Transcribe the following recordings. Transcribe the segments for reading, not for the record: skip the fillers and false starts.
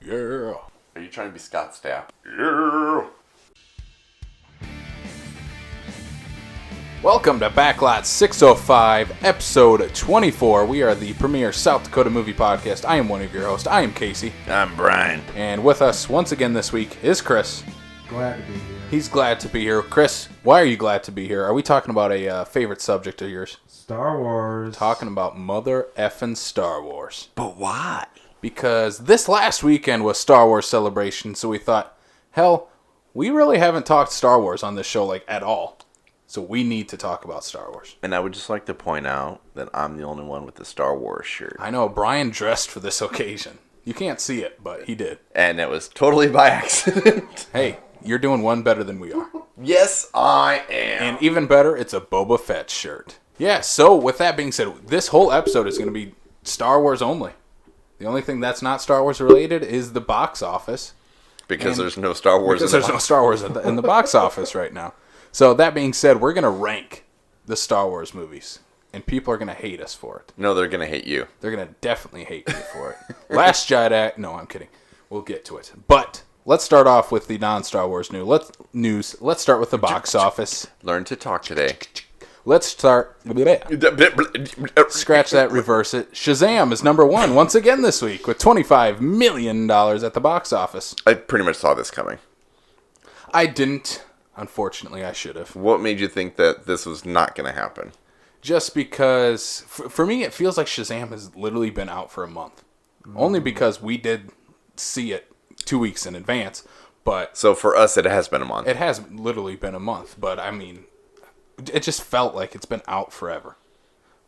Yeah. Are you trying to be Scott Stapp? Yeah. Welcome to Backlot 605, episode 24. We are the premier South Dakota movie podcast. I am one of your hosts. I am Casey. I'm Brian. And with us once again this week is Chris. Glad to be here. He's glad to be here. Chris, why are you glad to be here? Are we talking about a favorite subject of yours? Star Wars. Talking about mother effing Star Wars. But why? Because this last weekend was Star Wars Celebration, so we thought, hell, we really haven't talked Star Wars on this show, like, at all. So we need to talk about Star Wars. And I would just like to point out that I'm the only one with the Star Wars shirt. I know, Brian dressed for this occasion. You can't see it, but he did. And it was totally by accident. Hey, you're doing one better than we are. Yes, I am. And even better, it's a Boba Fett shirt. Yeah, so with that being said, this whole episode is going to be Star Wars only. The only thing that's not Star Wars related is the box office. Because there's no Star Wars Because there's no Star Wars in the box office right now. So that being said, we're going to rank the Star Wars movies. And people are going to hate us for it. No, they're going to hate you. They're going to definitely hate me for it. Last Jedi... No, I'm kidding. We'll get to it. But let's start off with the non-Star Wars news. Let's start with the box office. Learn to talk today. Let's start... Scratch that, reverse it. Shazam is number one once again this week with $25 million at the box office. I pretty much saw this coming. I didn't. Unfortunately, I should have. What made you think that this was not going to happen? Just because, for me, it feels like Shazam has literally been out for a month. Only because we did see it 2 weeks in advance. But So for us, it has been a month. it has literally been a month. But, I mean, it just felt like it's been out forever.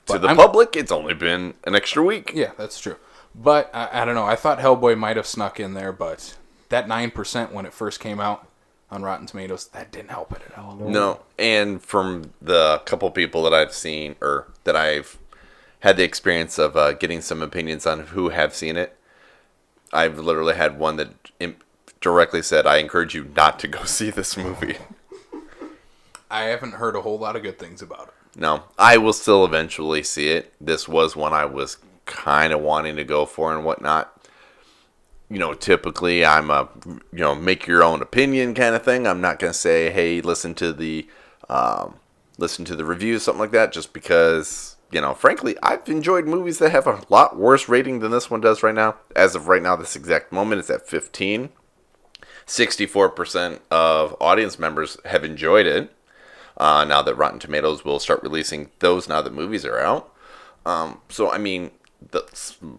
To the public, it's only been an extra week. Yeah, that's true. But, I don't know. I thought Hellboy might have snuck in there. But that 9% when it first came out on Rotten Tomatoes, that didn't help it at all. No, and from the couple people that I've seen, or that I've had the experience of getting some opinions on who have seen it, I've literally had one that directly said, I encourage you not to go see this movie. I haven't heard a whole lot of good things about it. No, I will still eventually see it. This was one I was kind of wanting to go for and whatnot. You know, typically I'm a, make your own opinion kind of thing. I'm not going to say, hey, listen to the reviews, something like that, just because, frankly, I've enjoyed movies that have a lot worse rating than this one does right now. As of right now, this exact moment, it's at 15. 64% of audience members have enjoyed it. Now that Rotten Tomatoes will start releasing those now that movies are out. So, I mean, a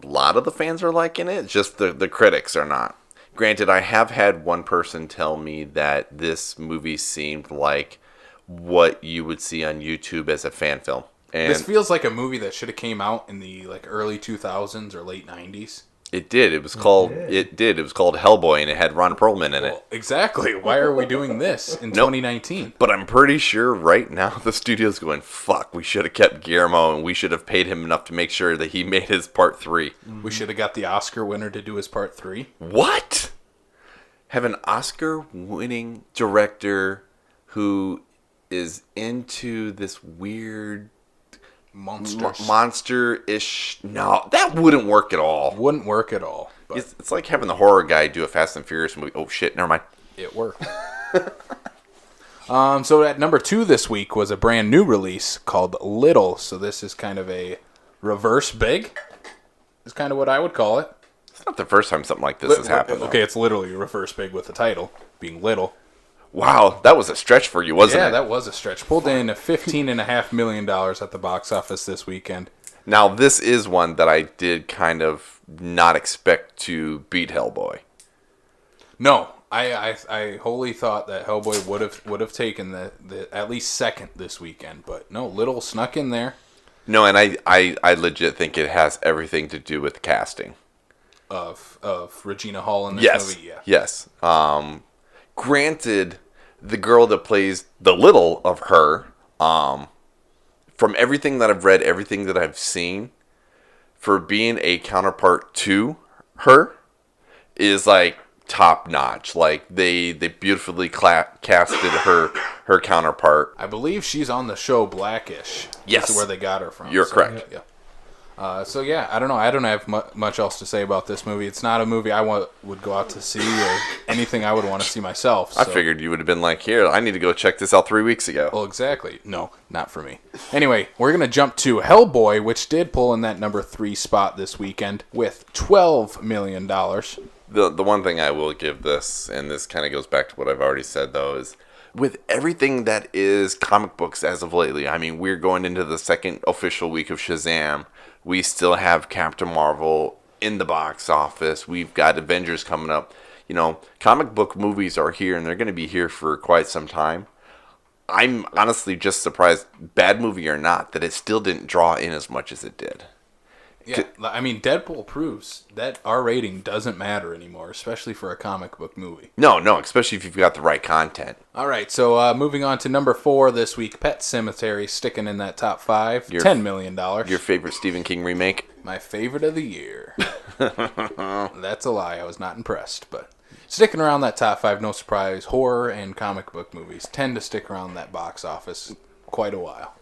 lot of the fans are liking it, just the critics are not. Granted, I have had one person tell me that this movie seemed like what you would see on YouTube as a fan film. And this feels like a movie that should have came out in the early 2000s or late 90s. It did. It was called Hellboy, and it had Ron Perlman in it. Exactly. Why are we doing this in 2019? But I'm pretty sure right now the studio's going, fuck, we should have kept Guillermo, and we should have paid him enough to make sure that he made his part 3. We should have got the Oscar winner to do his part 3. What? Have an Oscar-winning director who is into this weird monster-ish. No, that wouldn't work at all. Wouldn't work at all. But it's like having the horror guy do a Fast and Furious movie. Oh, shit, never mind. It worked. So at number 2 this week was a brand new release called Little. So this is kind of a reverse big. Is kind of what I would call it. It's not the first time something like this has happened. Okay, it's literally a reverse big with the title being Little. Wow, that was a stretch for you, wasn't it? Yeah, that was a stretch. Pulled in $15.5 million at the box office this weekend. Now, this is one that I did kind of not expect to beat Hellboy. No, I wholly thought that Hellboy would have taken the at least second this weekend, but no, Little snuck in there. No, and I legit think it has everything to do with casting Of Regina Hall in this movie. Yeah. Yes. Granted, the girl that plays the Little of her, from everything that I've read, everything that I've seen, for being a counterpart to her, is like top notch. Like they beautifully casted her counterpart. I believe she's on the show Blackish. Yes. That's where they got her from. You're correct. Yeah. So yeah, I don't know. I don't have much else to say about this movie. It's not a movie I would go out to see or anything I would want to see myself. So. I figured you would have been like, here, I need to go check this out 3 weeks ago. Well, exactly. No, not for me. Anyway, we're going to jump to Hellboy, which did pull in that number 3 spot this weekend with $12 million. The one thing I will give this, and this kind of goes back to what I've already said, though, is with everything that is comic books as of lately, I mean, we're going into the second official week of Shazam. We still have Captain Marvel in the box office. We've got Avengers coming up. You know, comic book movies are here, and they're going to be here for quite some time. I'm honestly just surprised, bad movie or not, that it still didn't draw in as much as it did. Yeah, I mean, Deadpool proves that our rating doesn't matter anymore, especially for a comic book movie. No, especially if you've got the right content. All right, so moving on to number 4 this week, Pet Sematary, sticking in that top 5, $10 million. Your favorite Stephen King remake? My favorite of the year. That's a lie. I was not impressed, but sticking around that top 5, no surprise. Horror and comic book movies tend to stick around that box office quite a while.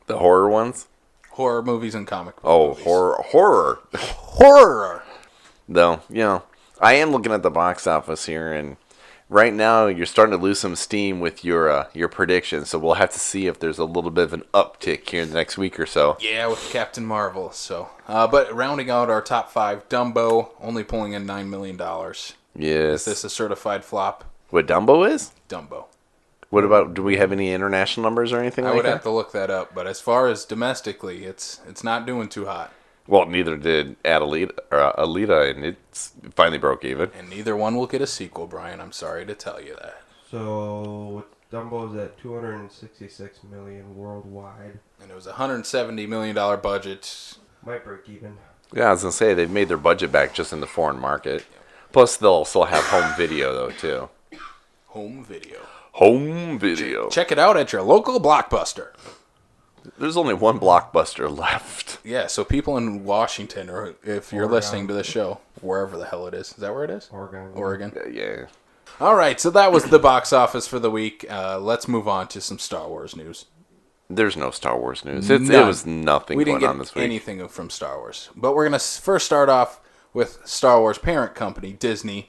The horror ones? Horror movies and comic book movies. Horror. Though, you know, I am looking at the box office here, and right now you're starting to lose some steam with your predictions. So we'll have to see if there's a little bit of an uptick here in the next week or so. Yeah, with Captain Marvel. So, but rounding out our top 5, Dumbo only pulling in $9 million. Yes. Is this a certified flop? What Dumbo is? Dumbo. What about? Do we have any international numbers or anything like that? I would have to look that up, but as far as domestically, it's not doing too hot. Well, neither did Alita, and it finally broke even. And neither one will get a sequel, Brian. I'm sorry to tell you that. So Dumbo's at $266 million worldwide. And it was a $170 million budget. Might break even. Yeah, I was gonna say they've made their budget back just in the foreign market. Plus, they'll still have home video though too. Home video. Home video. Check it out at your local Blockbuster. There's only one Blockbuster left. Yeah, so people in Washington, or if you're listening to the show, wherever the hell it is that where it is? Oregon. Yeah. All right, so that was the box office for the week. Let's move on to some Star Wars news. There's no Star Wars news. It was nothing going on this week. We didn't get anything from Star Wars. But we're going to first start off with Star Wars parent company, Disney.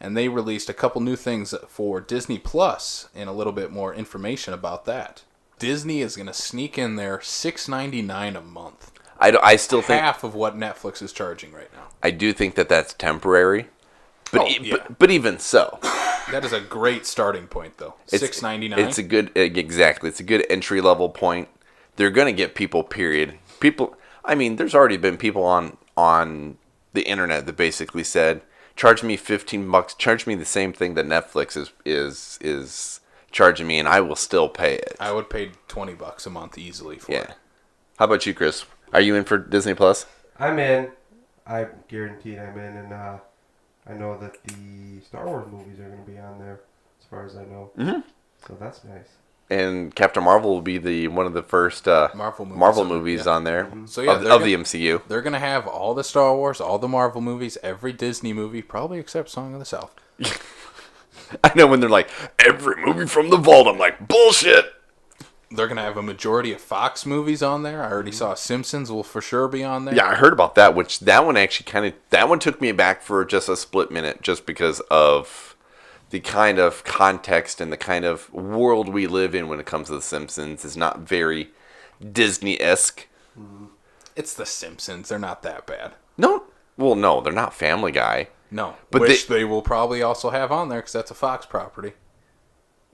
And they released a couple new things for Disney Plus and a little bit more information about that. Disney is going to sneak in there $6.99 a month. I still think half of what Netflix is charging right now. I do think that that's temporary. But, yeah. but even so. That is a great starting point, though. $6.99. It's a good, exactly. It's a good entry level point. They're going to get people, period. People, I mean, there's already been people on the internet that basically said, charge me $15, charge me the same thing that Netflix is charging me, and I will still pay it. I would pay $20 a month easily for it. How about you, Chris? Are you in for Disney Plus? I'm in. I'm guaranteed I'm in, and I know that the Star Wars movies are going to be on there, as far as I know. Mm-hmm. So that's nice. And Captain Marvel will be one of the first Marvel movies on there. Mm-hmm. So yeah, of the MCU. They're going to have all the Star Wars, all the Marvel movies, every Disney movie, probably except Song of the South. I know when they're like, every movie from the vault, I'm like, bullshit! They're going to have a majority of Fox movies on there. I already saw Simpsons will for sure be on there. Yeah, I heard about that, which that one actually that one took me back for just a split minute, just because of the kind of context and the kind of world we live in when it comes to The Simpsons is not very Disney-esque. It's The Simpsons. They're not that bad. No. Well, no, they're not Family Guy. No. But which they will probably also have on there because that's a Fox property.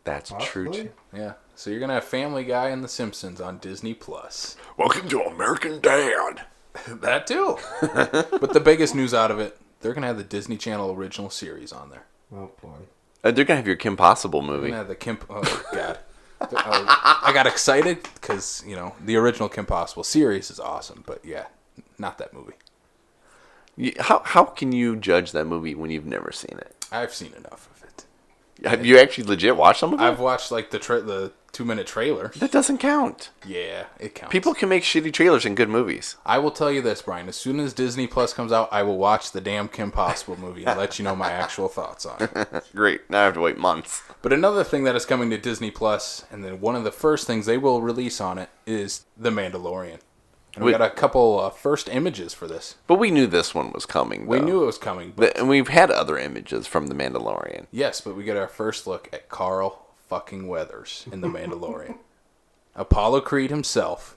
That's true. Yeah. So you're going to have Family Guy and The Simpsons on Disney Plus. Welcome to American Dad. That too. But the biggest news out of it, they're going to have the Disney Channel original series on there. Oh, boy. They're going to have your Kim Possible movie. They're going to have the Oh, God. I got excited because, the original Kim Possible series is awesome. But, yeah, not that movie. How can you judge that movie when you've never seen it? I've seen enough of it. Have you actually legit watched some of it? I've watched, the 2-minute trailer. That doesn't count. Yeah, it counts. People can make shitty trailers in good movies. I will tell you this, Brian. As soon as Disney Plus comes out, I will watch the damn Kim Possible movie and let you know my actual thoughts on it. Great. Now I have to wait months. But another thing that is coming to Disney Plus, and then one of the first things they will release on it, is The Mandalorian. And we got a couple first images for this. But we knew this one was coming, though. We knew it was coming. But And we've had other images from The Mandalorian. yes, but we get our first look at Carl fucking Weathers in The Mandalorian. Apollo Creed himself.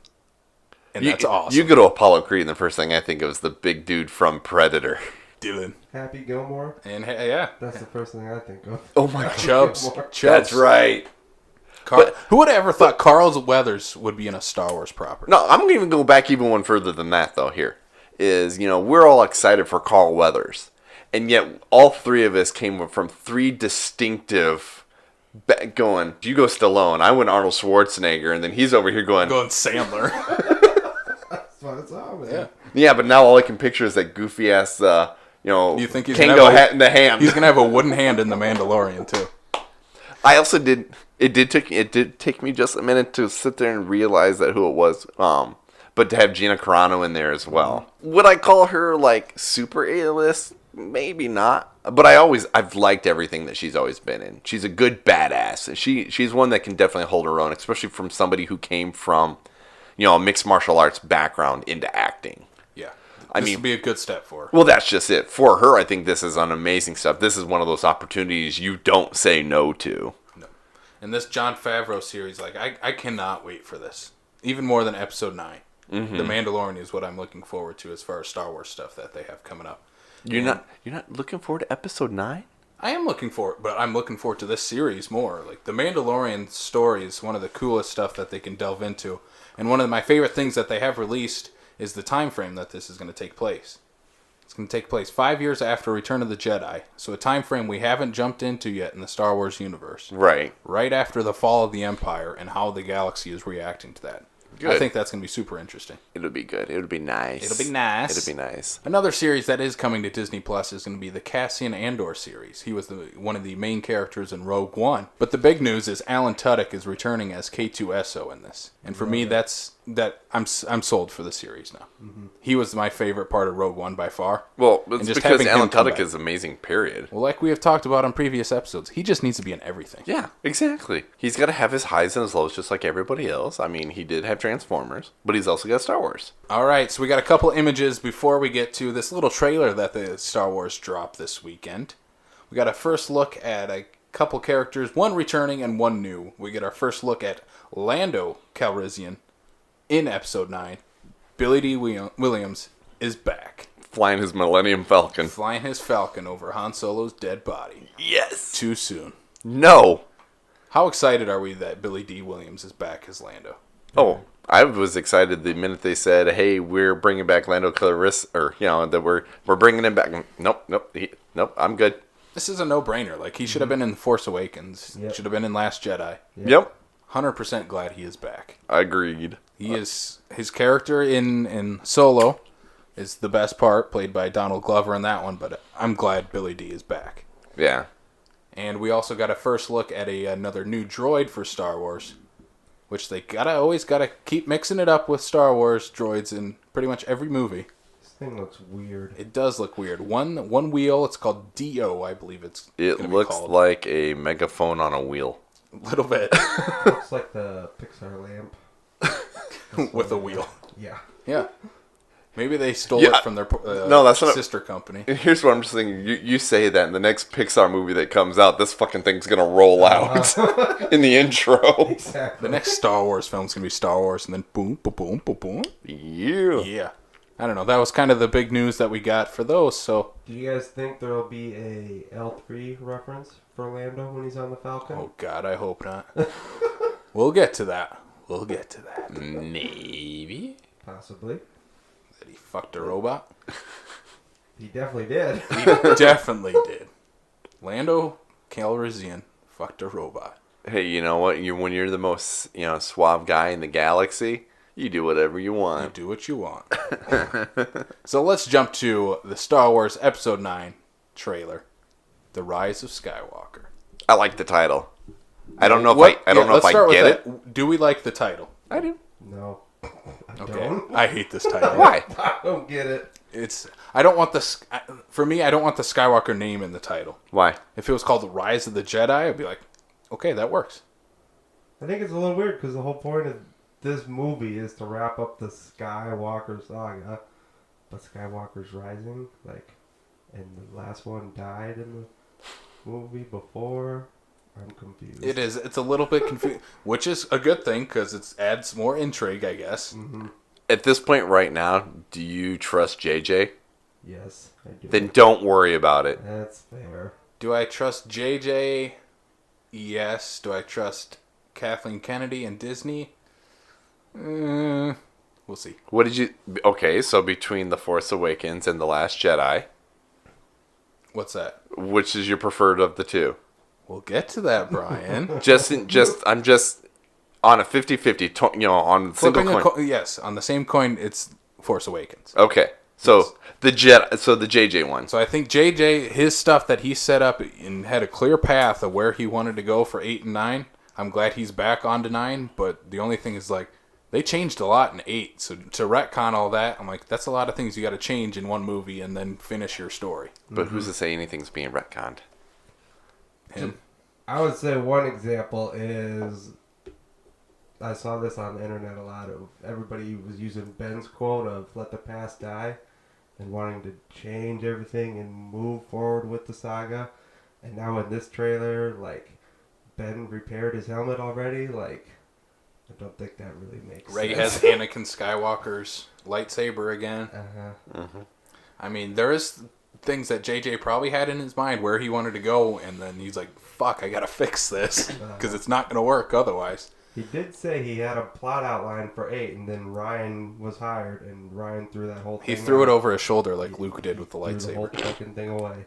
And that's awesome. You go to Apollo Creed, and the first thing I think of is the big dude from Predator. Dylan. Happy Gilmore. And yeah. That's the first thing I think of. Oh my god. Chubbs. That's right. Who would have ever thought Carl's Weathers would be in a Star Wars property? No, I'm going to even go back even one further than that, though, here. We're all excited for Carl Weathers. And yet, all three of us came from three distinctive... Going, you go Stallone, I went Arnold Schwarzenegger, and then he's over here going Sandler. That's what it's all, man. Yeah. Yeah, but now all I can picture is that goofy-ass, You think he's Kango gonna have hat in the hand. He's going to have a wooden hand in The Mandalorian, too. I also did. It did take me just a minute to sit there and realize that who it was. But to have Gina Carano in there as well. Would I call her like super A-list? Maybe not. But I've liked everything that she's always been in. She's a good badass. She's one that can definitely hold her own, especially from somebody who came from, a mixed martial arts background into acting. Yeah. This would be a good step for her. Well, that's just it. For her, I think this is an amazing step. This is one of those opportunities you don't say no to. No. And this Jon Favreau series, I cannot wait for this. Even more than Episode 9. Mm-hmm. The Mandalorian is what I'm looking forward to as far as Star Wars stuff that they have coming up. You're not looking forward to Episode 9? I am looking forward, but I'm looking forward to this series more. Like, the Mandalorian story is one of the coolest stuff that they can delve into. And one of my favorite things that they have released is the time frame that this is going to take place. It's going to take place 5 years after Return of the Jedi. So a time frame we haven't jumped into yet in the Star Wars universe. Right. Right after the fall of the Empire and how the galaxy is reacting to that. Good. I think that's going to be super interesting. It'll be good. It'll be nice. It'll be nice. It'll be nice. Another series that is coming to Disney Plus is going to be the Cassian Andor series. He was one of the main characters in Rogue One. But the big news is Alan Tudyk is returning as K2SO in this. And for me, I'm sold for the series now. Mm-hmm. He was my favorite part of Rogue One by far. Well, it's because Alan Tudyk is amazing, period. Well, like we have talked about on previous episodes, he just needs to be in everything. Yeah, exactly. He's got to have his highs and his lows just like everybody else. I mean, he did have Transformers, but he's also got Star Wars. All right, so we got a couple images before we get to this little trailer that the Star Wars dropped this weekend. We got a first look at a couple characters, one returning and one new. We get our first look at Lando Calrissian in Episode 9. Billy D. Williams is back. Flying his Millennium Falcon. Flying his Falcon over Han Solo's dead body. Yes. Too soon. No. How excited are we that Billy D. Williams is back as Lando? Oh, I was excited the minute they said, "Hey, we're bringing back Lando Calrissian," or that we're bringing him back. Nope, I'm good. This is a no-brainer. Like, he should have been in Force Awakens. Yep. Should have been in Last Jedi. Yep. 100% glad he is back. Agreed. His character in Solo is the best part, played by Donald Glover in that one, but I'm glad Billy D is back. Yeah. And we also got a first look at another new droid for Star Wars, which they always gotta keep mixing it up with Star Wars droids in pretty much every movie. This thing looks weird. It does look weird. One wheel, it's called D-O, I believe it's It looks like a megaphone on a wheel. A little bit. Looks like the Pixar lamp. With a wheel. Yeah. Yeah. Maybe they stole it from their sister company. Here's what I'm just thinking. You say that in the next Pixar movie that comes out, this fucking thing's going to roll out in the intro. Exactly. The next Star Wars film's going to be Star Wars, and then boom, boom, boom, boom, boom. Yeah. Yeah. I don't know. That was kind of the big news that we got for those, so... Do you guys think there'll be a L3 reference for Lando when he's on the Falcon? Oh, God, I hope not. We'll get to that. Maybe. Possibly. That he fucked a robot? He definitely did. He definitely did. Lando Calrissian fucked a robot. Hey, you know what? When you're the most suave guy in the galaxy, you do whatever you want. You do what you want. So let's jump to the Star Wars Episode 9 trailer, The Rise of Skywalker. I like the title. I don't know if I get it. Do we like the title? I do. No. Okay. I hate this title. Why? I don't get it. I don't want the Skywalker name in the title. Why? If it was called The Rise of the Jedi, I'd be like, okay, that works. I think it's a little weird because the whole point of this movie is to wrap up the Skywalker saga, but Skywalker's Rising, like, and the last one died in the movie before. I'm confused. It is. It's a little bit confusing, which is a good thing because it adds more intrigue, I guess. Mm-hmm. At this point right now, do you trust JJ? Yes, I do. Then don't worry about it. That's fair. Do I trust JJ? Yes. Do I trust Kathleen Kennedy and Disney? We'll see. What did you... Okay, so between The Force Awakens and The Last Jedi, What's that? which is your preferred of the two? We'll get to that, Brian. I'm just on a 50-50, on single Flipping coin. yes, on the same coin, it's Force Awakens. Okay, so the JJ one. So I think JJ, his stuff that he set up and had a clear path of where he wanted to go for 8 and 9. I'm glad he's back on to 9, but the only thing is, like, they changed a lot in 8. So to retcon all that, I'm like, that's a lot of things you got to change in one movie and then finish your story. But who's to say anything's being retconned? Him. I would say one example is, I saw this on the internet a lot of everybody was using Ben's quote of "let the past die" and wanting to change everything and move forward with the saga. And now in this trailer, like, Ben repaired his helmet already. Like, I don't think that really makes Rey sense. has Anakin Skywalker's lightsaber again. I mean, there is things that JJ probably had in his mind where he wanted to go, and then he's like, fuck, I gotta fix this because it's not gonna work otherwise. He did say he had a plot outline for 8, and then Ryan was hired, and Ryan threw that whole thing He threw it out. over his shoulder like Luke did with the Threw the whole lightsaber. fucking thing away.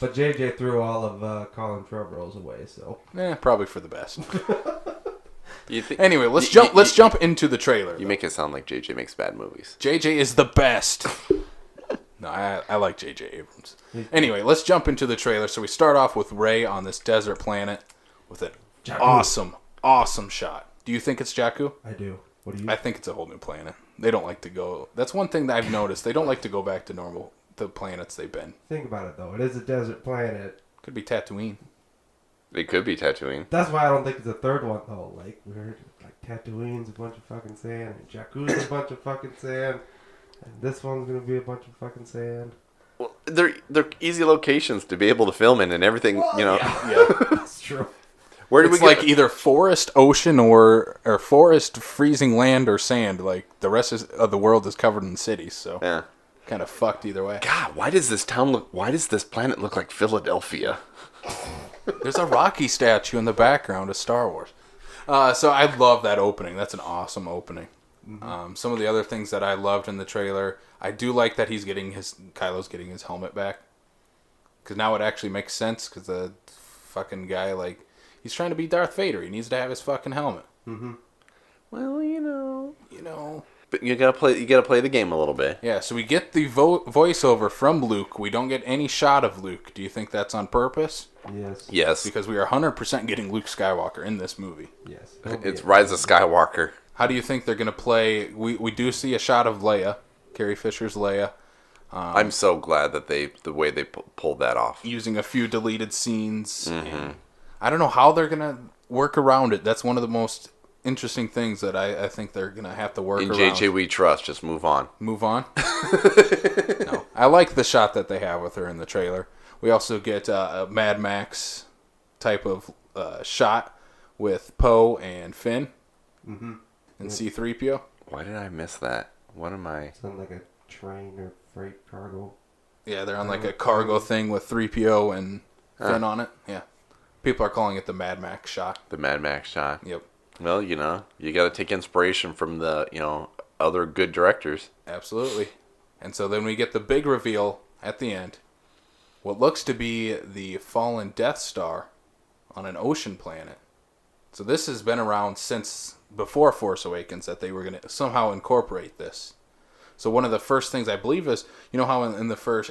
But JJ threw all of Colin Trevorrow's away, so. Probably for the best. You think, Anyway, let's jump into the trailer. You make it sound like JJ makes bad movies. JJ is the best. No, I like JJ Abrams. Anyway, let's jump into the trailer. So we start off with Rey on this desert planet with an awesome shot. Do you think it's Jakku? I do. What do you? I think it's a whole new planet. They don't like to go. That's one thing that I've noticed. They don't like to go back to the planets they've been. Think about it, though. It is a desert planet. Could be Tatooine. It could be Tatooine. That's why I don't think it's a third one, though. Like, we're like Tatooine's a bunch of fucking sand, and Jakku's a bunch of fucking sand, and this one's gonna be a bunch of fucking sand. Well, they're easy locations to be able to film in and everything. Yeah. That's true. Where do It's we like get? either forest, ocean, or forest, freezing land, or sand. Like the rest of the world is covered in cities, so Yeah. kind of fucked either way. God, why does this planet look like Philadelphia? There's a Rocky statue in the background of Star Wars. So I love that opening. That's an awesome opening. Some of the other things that I loved in the trailer, I do like that Kylo's getting his helmet back. Because now it actually makes sense. Because the fucking guy, like, he's trying to be Darth Vader. He needs to have his fucking helmet. Well, You know. But you gotta play the game a little bit. Yeah. So we get the voiceover from Luke. We don't get any shot of Luke. Do you think that's on purpose? Yes. Yes, Because we are 100% getting Luke Skywalker in this movie. Yes. it's Rise of Skywalker. How do you think they're going to play? We do see a shot of Leia, Carrie Fisher's Leia, I'm so glad that the way they pulled that off. using a few deleted scenes. And I don't know how they're going to work around it. That's one of the most interesting things that I think they're going to have to work In around. JJ we trust. Just move on. Move on? No. I like the shot that they have with her in the trailer. We also get a Mad Max type of shot with Poe and Finn and C-3PO. Why did I miss that? What am I? It's on like a train or freight cargo. Yeah, they're on like a cargo thing with 3PO and Finn on it. Yeah. People are calling it the Mad Max shot. The Mad Max shot. Yep. Well, you got to take inspiration from the, other good directors. Absolutely. And so then we get the big reveal at the end. What looks to be the fallen Death Star on an ocean planet. So this has been around since before Force Awakens that they were going to somehow incorporate this. So one of the first things I believe is, you know how in the Force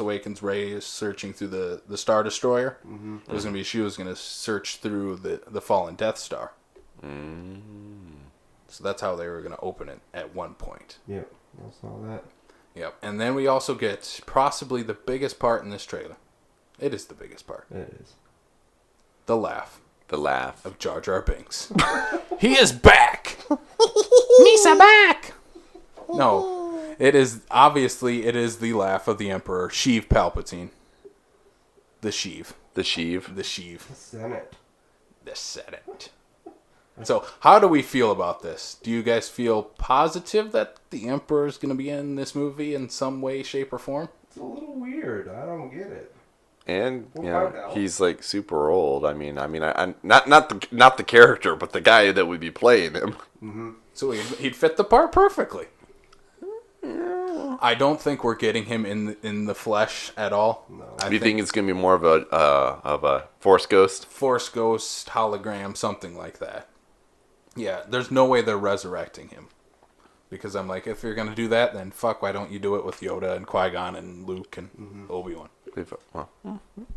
Awakens, Rey is searching through the Star Destroyer? It was going to be, she was going to search through the fallen Death Star. So that's how they were going to open it at one point. Yep. I saw that. Yep. And then we also get possibly the biggest part in this trailer. It is the biggest part. It is. The laugh. The laugh. of Jar Jar Binks. He is back! Misa back! No, it is the laugh of the Emperor, Sheev Palpatine. The Sheev. The Sheev. The Sheev. Senate. The Senate. So, how do we feel about this? Do you guys feel positive that the Emperor is going to be in this movie in some way, shape, or form? It's a little weird. I don't get it. And We'll you know, find out. he's like super old. I mean, not the character, but the guy that would be playing him. Mm-hmm. So he'd fit the part perfectly. I don't think we're getting him in the flesh at all. No. I Do you think it's gonna be more of a Force ghost? Force ghost, hologram, something like that. Yeah, there's no way they're resurrecting him. Because I'm like, if you're gonna do that, then fuck, why don't you do it with Yoda and Qui-Gon and Luke and Obi-Wan? Well,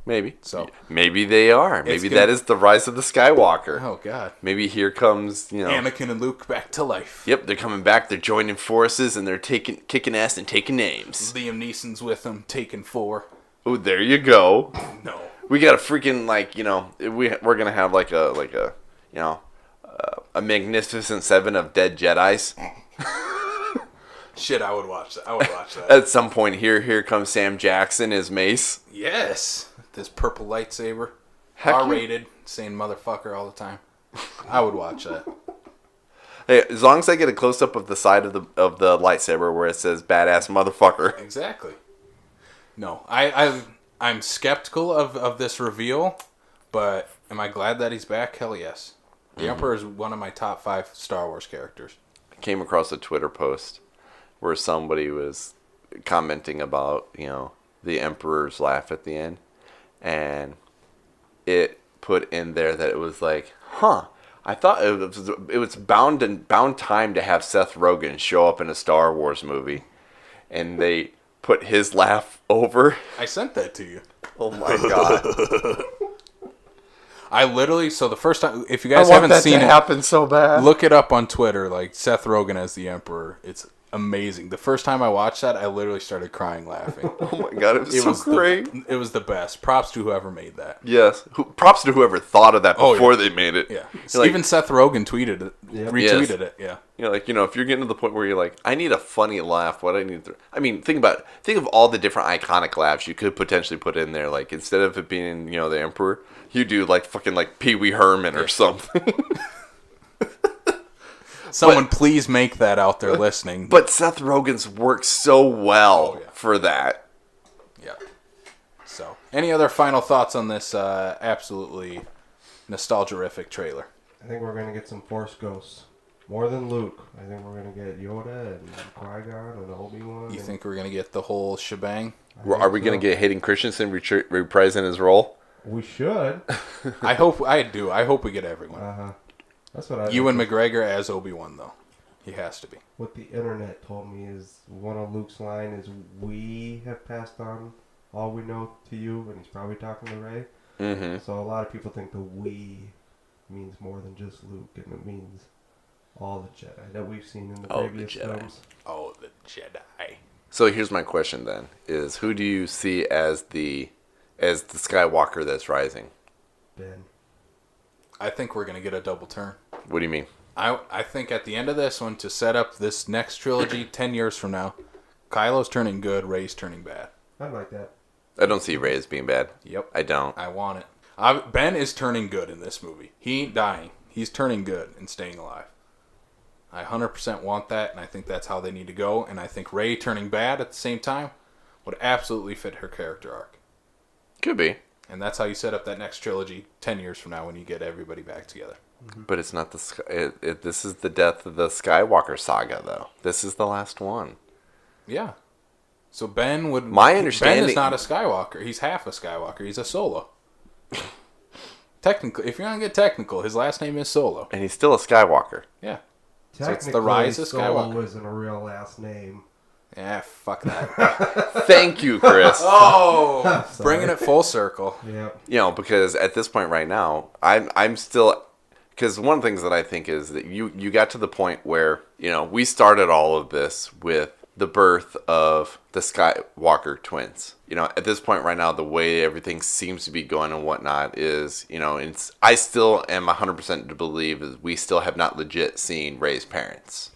maybe. So maybe they are. Maybe that is the rise of the Skywalker. oh god, Maybe here comes Anakin and Luke back to life. Yep, they're coming back. They're joining forces and they're kicking ass and taking names. Liam Neeson's with them, taking 4. Oh, there you go. No. We got a freaking we're gonna have like a a magnificent 7 of dead Jedis. Shit, I would watch that. At some point here comes Sam Jackson as Mace. Yes, this purple lightsaber, Heck yeah. R-rated, saying motherfucker all the time. I would watch that. Hey, as long as I get a close up of the side of the lightsaber where it says "badass motherfucker." Exactly. No, I'm skeptical of this reveal, but am I glad that he's back? Hell yes. The Emperor is one of my top 5 Star Wars characters. I came across a Twitter post where somebody was commenting about the Emperor's laugh at the end, and it put in there that it was like, I thought it was bound time to have Seth Rogen show up in a Star Wars movie, and they put his laugh over. I sent that to you. Oh my god! I literally, so the first time, if you guys haven't seen it, happen so bad. look it up on Twitter, like Seth Rogen as the Emperor. It's amazing. The first time I watched that, I literally started crying laughing. Oh my god, it was so great. It was the best. Props to whoever made that. Yes. Props to whoever thought of that before they made it. Yeah. Like, even Seth Rogen tweeted it, Yep. retweeted it. Yeah. If you're getting to the point where you're like, I need a funny laugh, what I need to... I mean, think of all the different iconic laughs you could potentially put in there. Like, instead of it being, the Emperor, you do like fucking like Pee Wee Herman or something. Someone please make that out there listening. But Seth Rogen's works so well for that. Yeah. So, any other final thoughts on this absolutely nostalgia-rific trailer? I think we're going to get some Force ghosts. More than Luke. I think we're going to get Yoda and Qui-Gon and Obi-Wan. You think we're going to get the whole shebang? Are we going to get Hayden Christensen reprising his role? We should. I hope we get everyone. Uh-huh. That's what I Ewan McGregor as Obi-Wan, though. He has to be. What the internet told me is one of Luke's line is, "We have passed on all we know to you," and he's probably talking to Rey. Mm-hmm. So a lot of people think the "we" means more than just Luke, and it means all the Jedi that we've seen in the previous films. Oh, the Jedi. So here's my question then: is who do you see as the Skywalker that's rising? Ben. I think we're going to get a double turn. What do you mean? I think at the end of this one, to set up this next trilogy 10 years from now, Kylo's turning good, Rey's turning bad. I like that. I don't see Rey as being bad. Yep. I don't. I want it. Ben is turning good in this movie. He ain't dying. He's turning good and staying alive. I 100% want that, and I think that's how they need to go. And I think Rey turning bad at the same time would absolutely fit her character arc. Could be. And that's how you set up that next trilogy 10 years from now when you get everybody back together. But it's not this is the death of the Skywalker saga, though. This is the last one. Yeah. So Ben would... My understanding... Ben is not a Skywalker. He's half a Skywalker. He's a Solo. Technically, if you're going to get technical, his last name is Solo. And he's still a Skywalker. Yeah. Technically, it's the rise of Skywalker. Solo isn't a real last name. Yeah, fuck that. Thank you, Chris. Oh, bringing it full circle. Yeah. Because at this point right now, I'm still... Because one of the things that I think is that you got to the point where, we started all of this with the birth of the Skywalker twins. At this point right now, the way everything seems to be going and whatnot is, I still am 100% to believe is we still have not legit seen Rey's parents.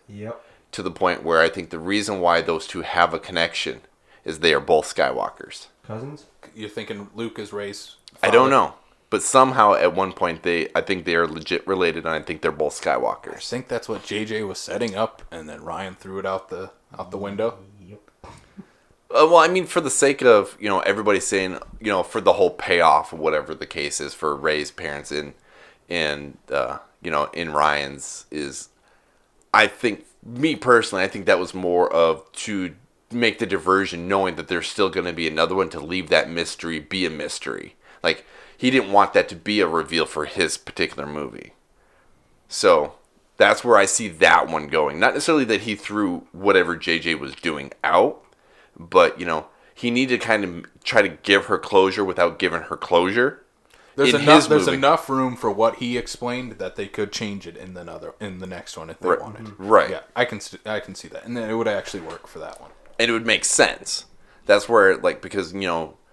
Yep. To the point where I think the reason why those two have a connection is they are both Skywalkers. Cousins? You're thinking Luke is Rey's father? I don't know. But somehow at one point I think they are legit related, and I think they're both Skywalkers. I think that's what JJ was setting up, and then Ryan threw it out the window. Yep. Well, I mean, for the sake of, everybody saying, for the whole payoff, whatever the case is for Rey's parents in Ryan's is, I think, me personally, I think that was more of to make the diversion, knowing that there's still going to be another one, to leave that mystery be a mystery. Like, he didn't want that to be a reveal for his particular movie. So that's where I see that one going. Not necessarily that he threw whatever JJ was doing out, but, he needed to kind of try to give her closure without giving her closure. There's enough room for what he explained that they could change it in the next one if they wanted. Right. Yeah, I can see that, and then it would actually work for that one. And it would make sense. That's where, because,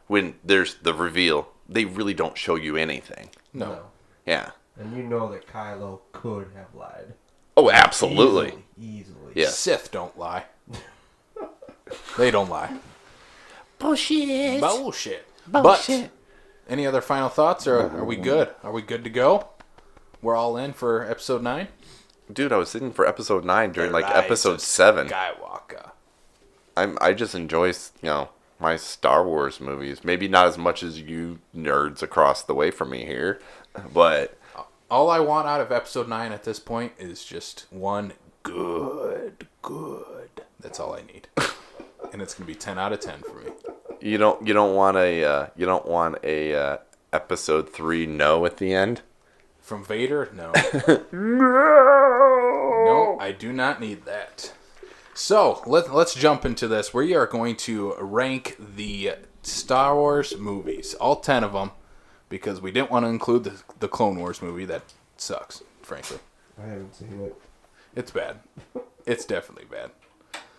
when there's the reveal, they really don't show you anything. No. Yeah. And you know that Kylo could have lied. Oh, absolutely. Easily. Yeah. Sith don't lie. They don't lie. Bullshit. Bullshit. Bullshit. But, any other final thoughts, or are we good? Are we good to go? We're all in for episode 9? Dude, I was sitting for episode 9 during, The Rise episode of 7. Skywalker. I just enjoy, my Star Wars movies. Maybe not as much as you nerds across the way from me here, but All I want out of episode 9 at this point is just one good. That's all I need. And it's going to be 10 out of 10 for me. you don't want a episode 3 no at the end? From Vader? No. No, I do not need that. So, let's jump into this. We are going to rank the Star Wars movies, all 10 of them, because we didn't want to include the Clone Wars movie. That sucks, frankly. I haven't seen it. It's bad. It's definitely bad.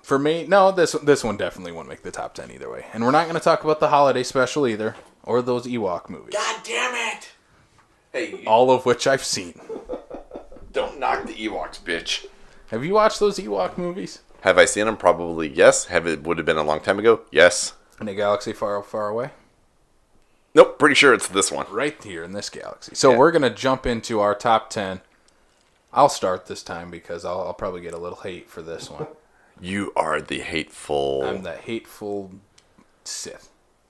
For me, no, this one definitely won't make the top 10 either way. And we're not going to talk about the holiday special either, or those Ewok movies. God damn it! Hey, All of which I've seen. don't knock the Ewoks, bitch. Have you watched those Ewok movies? Have I seen them? Probably yes. Would have been a long time ago? Yes. In a galaxy far, far away? Nope, pretty sure it's this one. Right here in this galaxy. So Yeah. we're going to jump into our top 10. I'll start this time because I'll probably get a little hate for this one. You are the hateful... I'm the hateful Sith.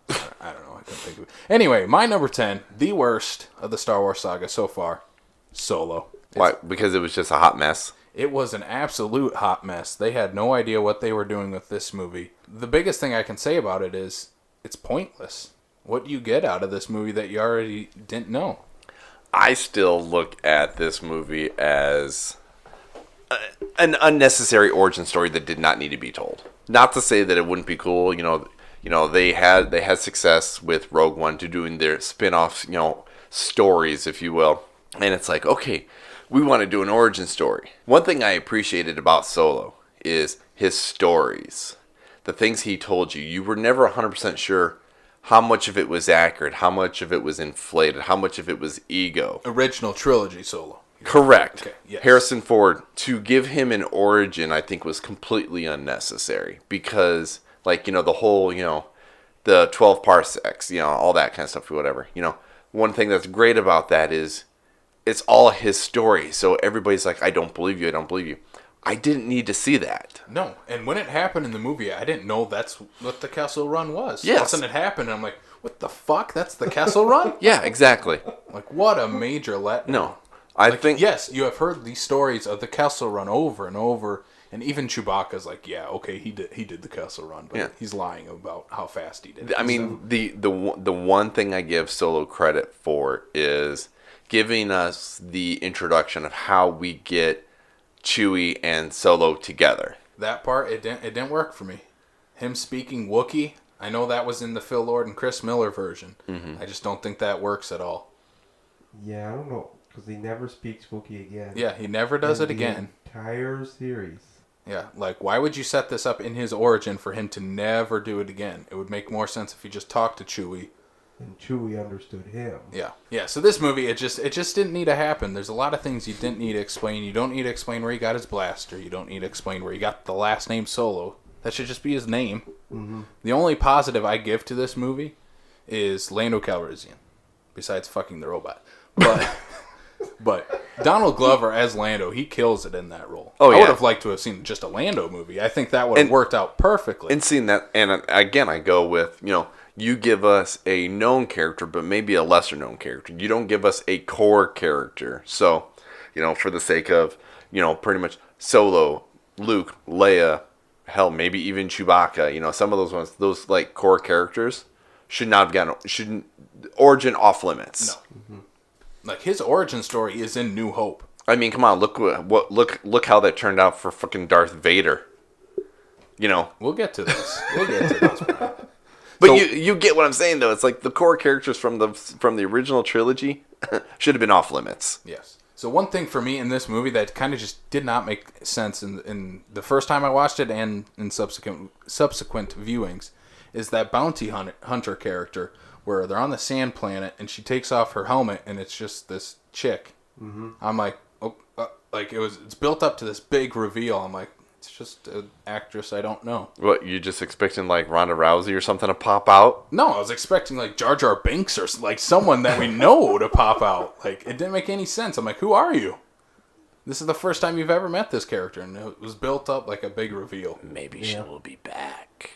I don't know. I couldn't think of it. Anyway, my number 10, the worst of the Star Wars saga so far, Solo. Why? Because it was just a hot mess? It was an absolute hot mess. They had no idea what they were doing with this movie. The biggest thing I can say about it is it's pointless. What do you get out of this movie that you already didn't know? I still look at this movie as an unnecessary origin story that did not need to be told. Not to say that it wouldn't be cool. They had success with Rogue One to doing their spin-off, stories, if you will. And it's like, okay, we want to do an origin story. One thing I appreciated about Solo is his stories. The things he told you. You were never 100% sure how much of it was accurate, how much of it was inflated, how much of it was ego. Original trilogy Solo. Correct. Okay, yes. Harrison Ford, to give him an origin, I think was completely unnecessary. Because, the whole, the 12 parsecs, all that kind of stuff, whatever. One thing that's great about that is it's all his story. So everybody's like, I don't believe you, I don't believe you. I didn't need to see that. No, and when it happened in the movie, I didn't know that's what the Kessel Run was. Yes. Once it happened, I'm like, what the fuck? That's the Kessel Run? Yeah, exactly. Like, what a major letdown. No. I think... Yes, you have heard these stories of the Kessel Run over and over, and even Chewbacca's like, yeah, okay, he did the Kessel Run, but he's lying about how fast he did it. I mean, the one thing I give Solo credit for is giving us the introduction of how we get Chewie and Solo together. That part, it didn't work for me. Him speaking Wookiee, I know that was in the Phil Lord and Chris Miller version. Mm-hmm. I just don't think that works at all. Yeah, I don't know, because he never speaks Wookiee again. Yeah, he never does it again. Entire series. Yeah, like, why would you set this up in his origin for him to never do it again? It would make more sense if he just talked to Chewie. And Chewie understood him. Yeah. So this movie, it just didn't need to happen. There's a lot of things you didn't need to explain. You don't need to explain where he got his blaster. You don't need to explain where he got the last name Solo. That should just be his name. Mm-hmm. The only positive I give to this movie is Lando Calrissian, besides fucking the robot. But Donald Glover as Lando, he kills it in that role. Oh, yeah. I would have liked to have seen just a Lando movie. I think that would have worked out perfectly. And seeing that, and again, I go with, you give us a known character, but maybe a lesser known character. You don't give us a core character. So, for the sake of, pretty much Solo, Luke, Leia, hell, maybe even Chewbacca, some of those ones, those like core characters should not have gotten, origin off limits. No. Mm-hmm. Like, his origin story is in New Hope. I mean, come on, look how that turned out for fucking Darth Vader. We'll get to this. Brian. But you get what I'm saying, though. It's like the core characters from the original trilogy should have been off limits. Yes. So one thing for me in this movie that kind of just did not make sense in the first time I watched it and in subsequent viewings is that bounty hunter character where they're on the sand planet and she takes off her helmet and it's just this chick. Mm-hmm. I'm like, it's built up to this big reveal. I'm like, it's just an actress I don't know. What, you just expecting like Ronda Rousey or something to pop out? No, I was expecting like Jar Jar Binks or like someone that we know to pop out. Like, it didn't make any sense. I'm like, who are you? This is the first time you've ever met this character, and it was built up like a big reveal. Maybe she will be back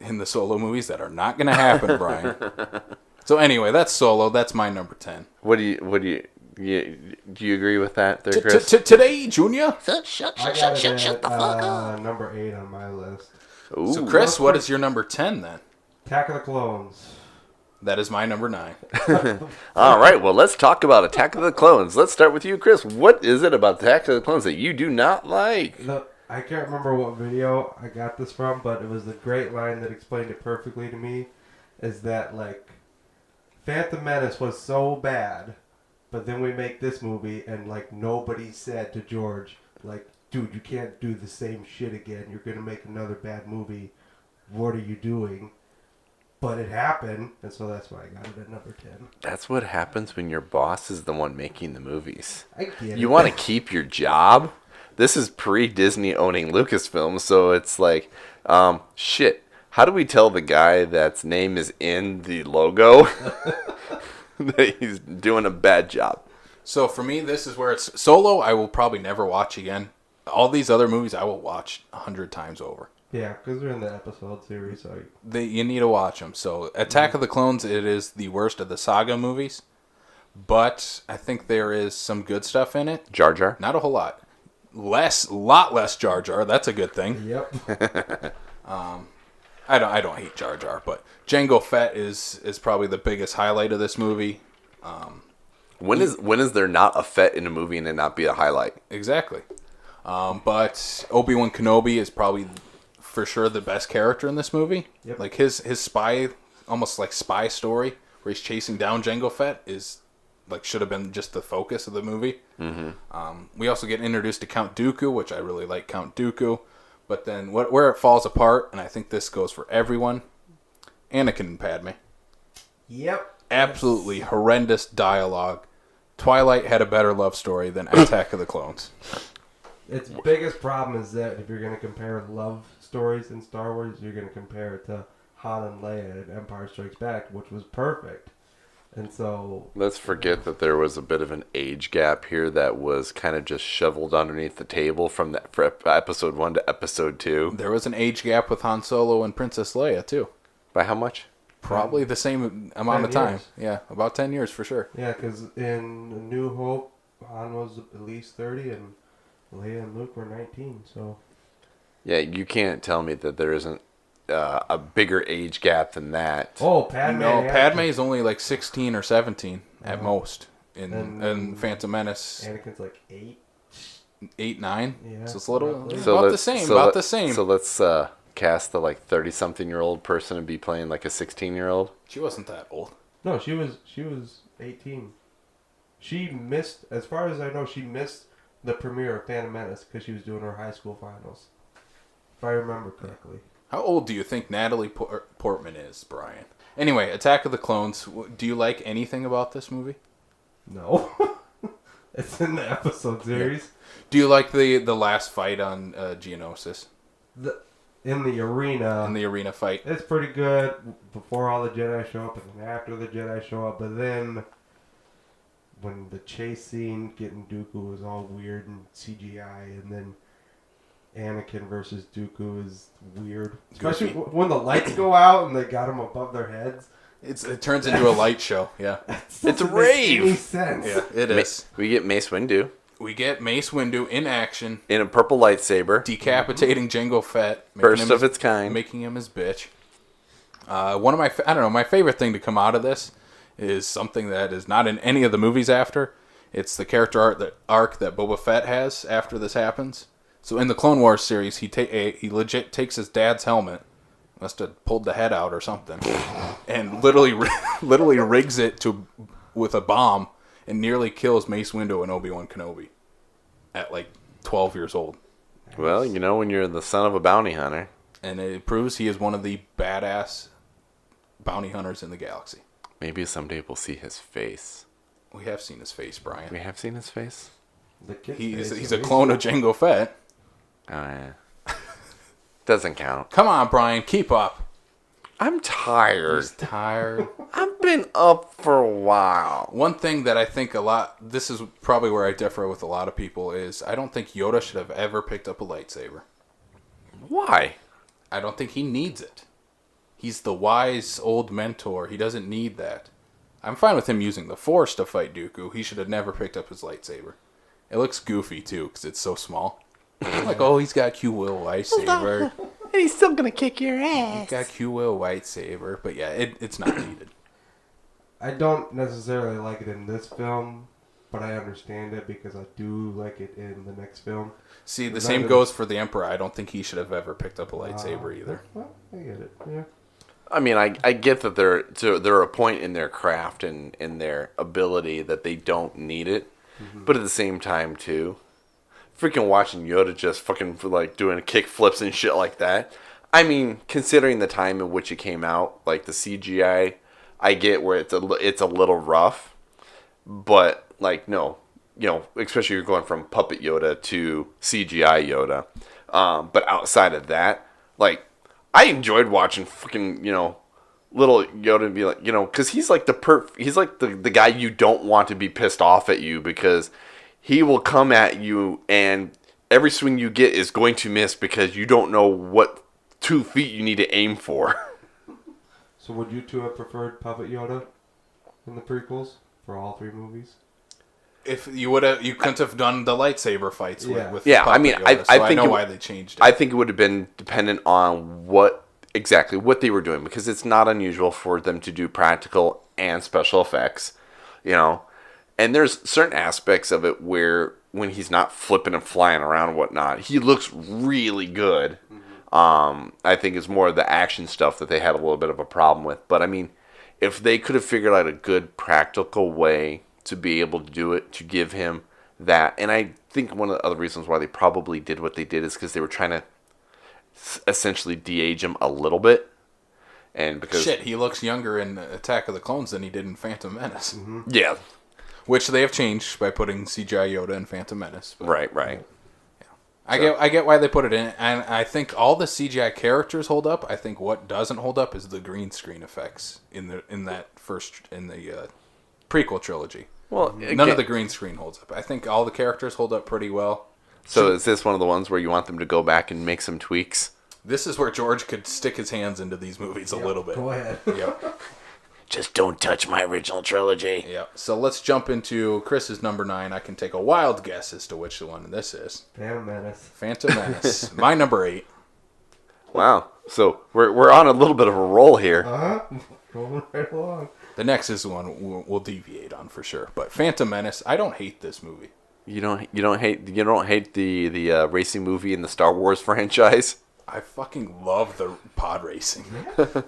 in the Solo movies that are not going to happen, Brian. So anyway, that's Solo. That's my number 10. Do you agree with that, there, Chris? Today, Junior. Shut the fuck up. Number 8 on my list. Ooh. So, Chris, what is your number 10 then? Attack of the Clones. That is my number 9. All right, well, let's talk about Attack of the Clones. Let's start with you, Chris. What is it about Attack of the Clones that you do not like? Look, I can't remember what video I got this from, but it was the great line that explained it perfectly to me. Is that, like, Phantom Menace was so bad, but then we make this movie, and, like, nobody said to George, like, dude, you can't do the same shit again. You're going to make another bad movie. What are you doing? But it happened, and so that's why I got it at number 10. That's what happens when your boss is the one making the movies. I get it. You want to keep your job? This is pre-Disney owning Lucasfilm, so it's like, shit. How do we tell the guy that's name is in the logo that he's doing a bad job? So for me, this is where it's Solo. I will probably never watch again. All these other movies I will watch 100 times over. Yeah, because they're in the episode series. So You need to watch them. So Attack of the Clones, it is the worst of the Saga movies, but I think there is some good stuff in it. Jar Jar? Not a whole lot. Lot less Jar Jar. That's a good thing. Yep. I don't hate Jar Jar, but Jango Fett is probably the biggest highlight of this movie. When is there not a Fett in a movie and it not be a highlight? Exactly. But Obi-Wan Kenobi is probably for sure the best character in this movie. Yep. Like his spy, almost like spy story where he's chasing down Jango Fett is like should have been just the focus of the movie. Mm-hmm. We also get introduced to Count Dooku, which I really like Count Dooku. But then where it falls apart, and I think this goes for everyone, Anakin and Padme. Yep. Absolutely horrendous dialogue. Twilight had a better love story than Attack of the Clones. Its biggest problem is that if you're going to compare love stories in Star Wars, you're going to compare it to Han and Leia in Empire Strikes Back, which was perfect. And so... Let's forget that there was a bit of an age gap here that was kind of just shoveled underneath the table from episode 1 to episode 2. There was an age gap with Han Solo and Princess Leia, too. By how much? Probably the same amount of time. Years. Yeah, about 10 years for sure. Yeah, because in New Hope, Han was at least 30 and Leia and Luke were 19, so... Yeah, you can't tell me that there isn't a bigger age gap than that. Oh, Padme. No, yeah. Padme is only like 16 or 17 at most in Phantom Menace. Anakin's like 8. 8, 9. Yeah, So it's a little roughly. about the same. About the same. So let's cast the like 30-something-year-old person and be playing like a 16-year-old. She wasn't that old. No, she was 18. She missed, as far as I know, she missed the premiere of Phantom Menace because she was doing her high school finals. if I remember correctly. How old do you think Natalie Portman is, Brian? Anyway, Attack of the Clones. Do you like anything about this movie? No. It's in the episode series. Yeah. Do you like the last fight on Geonosis? In the arena. In the arena fight. It's pretty good before all the Jedi show up and then after the Jedi show up. But then when the chase scene getting Dooku was all weird and CGI, and then Anakin versus Dooku is weird. Especially when the lights go out and they got him above their heads. It turns into a light show, yeah. It's a rave. Any sense. Yeah, it is. We get Mace Windu. We get Mace Windu in action. In a purple lightsaber. Decapitating Jango Fett. First of its kind. Making him his bitch. One of my favorite thing to come out of this is something that is not in any of the movies after. It's the character arc that Boba Fett has after this happens. So in the Clone Wars series, he legit takes his dad's helmet, must have pulled the head out or something, and literally rigs it with a bomb and nearly kills Mace Windu and Obi-Wan Kenobi at like 12 years old. Well, you know when you're the son of a bounty hunter. And it proves he is one of the badass bounty hunters in the galaxy. Maybe someday we'll see his face. We have seen his face, Brian. We have seen his face? He's a clone of Jango Fett. Oh, yeah. Doesn't count. Come on, Brian, keep up. I'm tired. He's tired. I've been up for a while. One thing that I think this is probably where I differ with a lot of people, is I don't think Yoda should have ever picked up a lightsaber. Why? I don't think he needs it. He's the wise old mentor. He doesn't need that. I'm fine with him using the Force to fight Dooku. He should have never picked up his lightsaber. It looks goofy, too, because it's so small. Like, oh, he's got Q-Will lightsaber. And he's still going to kick your ass. He's got Q-Will lightsaber. But yeah, it's not needed. I don't necessarily like it in this film, but I understand it because I do like it in the next film. See, the same goes for the Emperor. I don't think he should have ever picked up a lightsaber either. Well, I get it, yeah. I mean, I get that they're a point in their craft and in their ability that they don't need it. Mm-hmm. But at the same time, too, freaking watching Yoda just fucking like doing kick flips and shit like that. I mean, considering the time in which it came out, like the CGI, I get where it's a little rough. But like, no, especially you're going from puppet Yoda to CGI Yoda. But outside of that, like, I enjoyed watching fucking, little Yoda be like, because he's like the guy you don't want to be pissed off at you, because he will come at you and every swing you get is going to miss because you don't know what 2 feet you need to aim for. So would you two have preferred Puppet Yoda in the prequels for all 3 movies? If you couldn't have done the lightsaber fights with yeah. Puppet I mean, Yoda, I know why they changed it. I think it would have been dependent on what they were doing, because it's not unusual for them to do practical and special effects, And there's certain aspects of it where when he's not flipping and flying around and whatnot, he looks really good. Mm-hmm. I think it's more of the action stuff that they had a little bit of a problem with. But I mean, if they could have figured out a good practical way to be able to do it, to give him that. And I think one of the other reasons why they probably did what they did is because they were trying to essentially de-age him a little bit. And because he looks younger in Attack of the Clones than he did in Phantom Menace. Mm-hmm. Yeah. Which they have changed by putting CGI Yoda in Phantom Menace. But, right. Yeah. I get why they put it in, and I think all the CGI characters hold up. I think what doesn't hold up is the green screen effects in the prequel trilogy. Well, none of the green screen holds up. I think all the characters hold up pretty well. So is this one of the ones where you want them to go back and make some tweaks? This is where George could stick his hands into these movies a little bit. Go ahead. Yep. Just don't touch my original trilogy. Yeah. So let's jump into Chris's number 9. I can take a wild guess as to which one this is. Phantom Menace. Phantom Menace. My number 8. Wow. So we're on a little bit of a roll here. Uh-huh. Going right along. The next is one we'll deviate on for sure. But Phantom Menace, I don't hate this movie. You don't hate the racing movie in the Star Wars franchise? I fucking love the pod racing.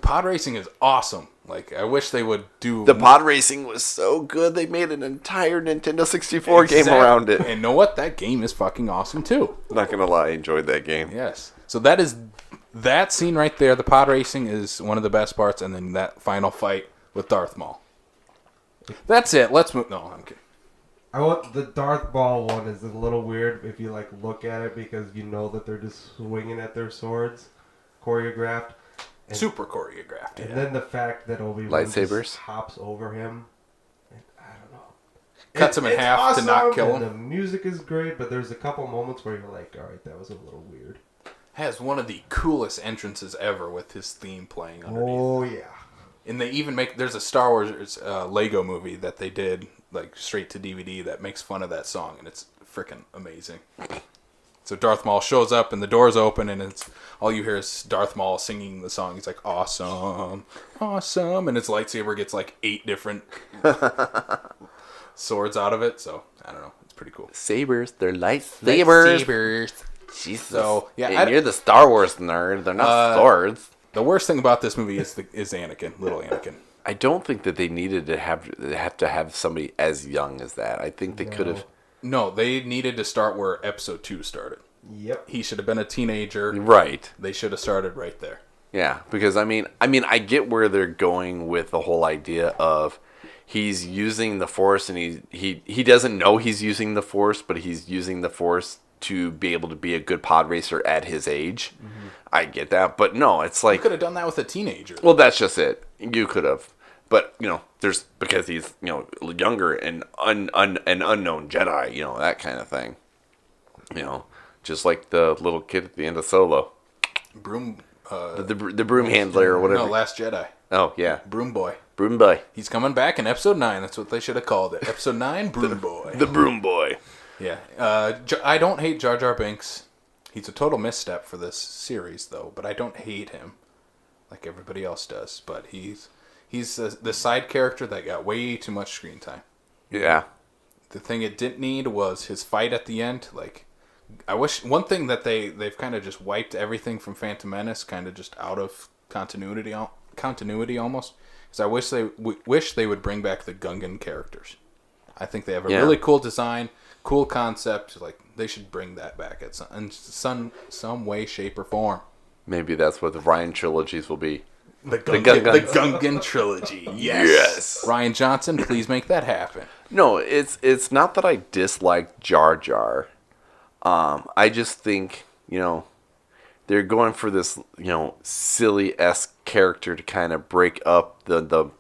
Pod racing is awesome. Like, I wish they would do... The pod racing was so good, they made an entire Nintendo 64 game around it. And know what? That game is fucking awesome, too. Not gonna lie, I enjoyed that game. Yes. So that scene right there, the pod racing is one of the best parts, and then that final fight with Darth Maul. That's it. Let's move... No, I'm kidding. The Darth Maul one is a little weird if you like look at it because you know that they're just swinging at their swords, choreographed. And, Super choreographed. And Yeah. then the fact that Obi-Wan Lightsabers? just hops over him, and I don't know. Cuts him in half to not kill him. The music is great, but there's a couple moments where you're like, all right, that was a little weird. Has one of the coolest entrances ever with his theme playing underneath. Oh yeah. And they even there's a Star Wars Lego movie that they did like straight to DVD that makes fun of that song, and it's freaking amazing. So Darth Maul shows up and the doors open, and it's all you hear is Darth Maul singing the song. He's like, awesome, awesome, and his lightsaber gets like 8 different swords out of it. So I don't know, it's pretty cool. Sabers, they're lightsabers. Lightsabers. Jesus. So yeah, and you're the Star Wars nerd. They're not swords. The worst thing about this movie is Anakin, little Anakin. I don't think that they needed to have somebody as young as that. I think they could have. No, they needed to start where Episode 2 started. Yep. He should have been a teenager. Right. They should have started right there. Yeah, because I mean, I get where they're going with the whole idea of he's using the Force, and he doesn't know he's using the Force, but he's using the Force to be able to be a good pod racer at his age. Mm-hmm. I get that, but no, it's like you could have done that with a teenager. Well, that's just it. You could have, but there's because he's younger and an unknown Jedi, that kind of thing. Just like the little kid at the end of Solo, Broom. The broom handler or whatever. No, Last Jedi. Oh yeah, Broom Boy. Broom Boy. He's coming back in Episode 9. That's what they should have called it. Episode 9, Broom Boy. The Broom Boy. Yeah. I don't hate Jar Jar Binks. He's a total misstep for this series, though. But I don't hate him like everybody else does. But he's the side character that got way too much screen time. Yeah. The thing it didn't need was his fight at the end. Like, I wish one thing that they've kind of just wiped everything from Phantom Menace, kind of just out of continuity almost. Because I wish they would bring back the Gungan characters. I think they have a really cool design, cool concept. Like, they should bring that back in some way, shape, or form. Maybe that's what the Ryan trilogies will be. The Gungan trilogy. Yes. Ryan Johnson, please make that happen. No, it's not that I dislike Jar Jar. I just think, they're going for this, silly-esque character to kind of break up the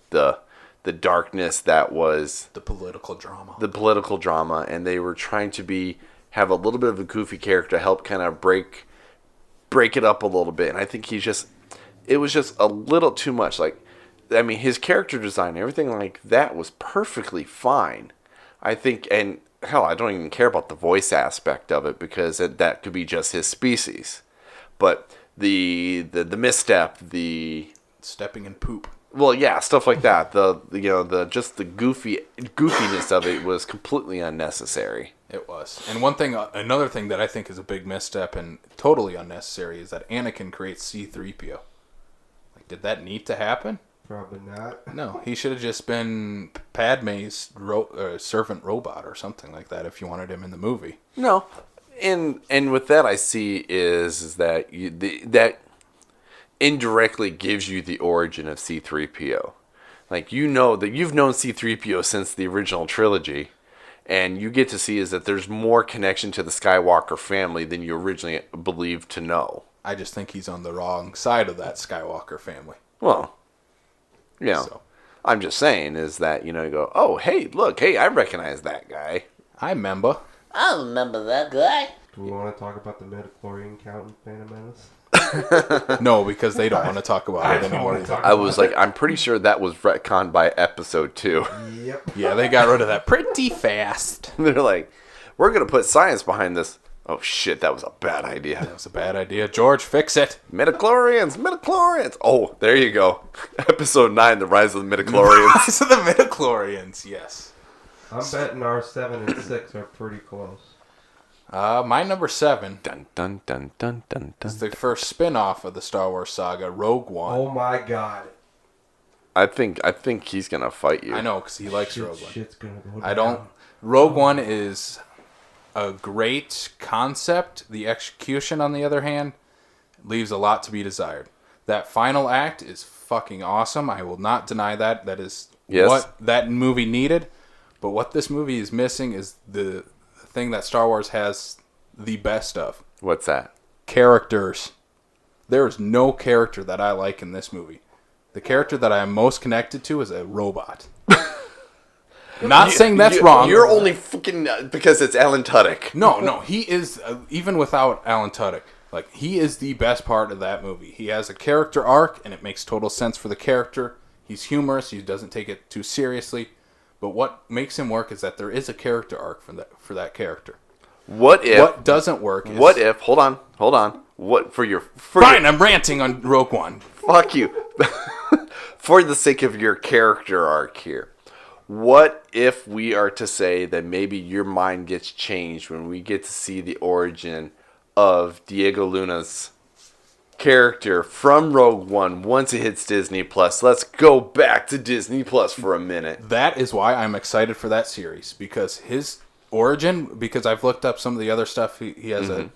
darkness that was the political drama. And they were trying to have a little bit of a goofy character to help kind of break it up a little bit. And I think it was just a little too much. Like, I mean, his character design, everything like that was perfectly fine. I think, and hell, I don't even care about the voice aspect of it because that could be just his species. But the misstep, the stepping in poop. Well, yeah, stuff like that. The goofiness of it was completely unnecessary. It was. And another thing that I think is a big misstep and totally unnecessary is that Anakin creates C-3PO. Like, did that need to happen? Probably not. No, he should have just been Padme's servant robot or something like that if you wanted him in the movie. No, and with that I see is that that indirectly gives you the origin of C-3PO. Like, that you've known C-3PO since the original trilogy, and you get to see is that there's more connection to the Skywalker family than you originally believed to know. I just think he's on the wrong side of that Skywalker family. Well, I'm just saying is that, you go, oh, hey, look, I recognize that guy. I remember. I remember that guy. Do we want to talk about the midichlorian count in Phantom Menace? No, because they don't want to talk about it anymore. I was like, I'm pretty sure that was retconned by Episode 2. Yep. Yeah, they got rid of that pretty fast. They're like, we're going to put science behind this. Oh, shit, that was a bad idea. That was a bad idea. George, fix it. Midichlorians. Oh, there you go. Episode 9, The Rise of the Midichlorians. Rise of the Midichlorians, yes. I'm betting our 7 and 6 are pretty close. My number 7 Dun, dun, dun, dun, dun, dun. is the first spin-off of the Star Wars saga, Rogue One. Oh my god. I think he's gonna fight you. I know, because he likes Rogue One. Shit's gonna go down. I don't. Rogue One is a great concept. The execution, on the other hand, leaves a lot to be desired. That final act is fucking awesome. I will not deny that. That is what that movie needed. But what this movie is missing is the thing that Star Wars has the best of. What's that? Characters. There is no character that I like in this movie. The character that I am most connected to is a robot. Not saying that's wrong. You're only fucking because it's Alan Tudyk. No, he is, even without Alan Tudyk, like, he is the best part of that movie. He has a character arc, and it makes total sense for the character. He's humorous. He doesn't take it too seriously. But what makes him work is that there is a character arc for that character. What doesn't work is... What if... Hold on. What for your... Fine, I'm ranting on Rogue One. Fuck you. For the sake of your character arc here, what if we are to say that maybe your mind gets changed when we get to see the origin of Diego Luna's character from Rogue One once it hits Disney Plus? Let's go back to Disney Plus for a minute. That is why I'm excited for that series, because his origin, because I've looked up some of the other stuff, he has a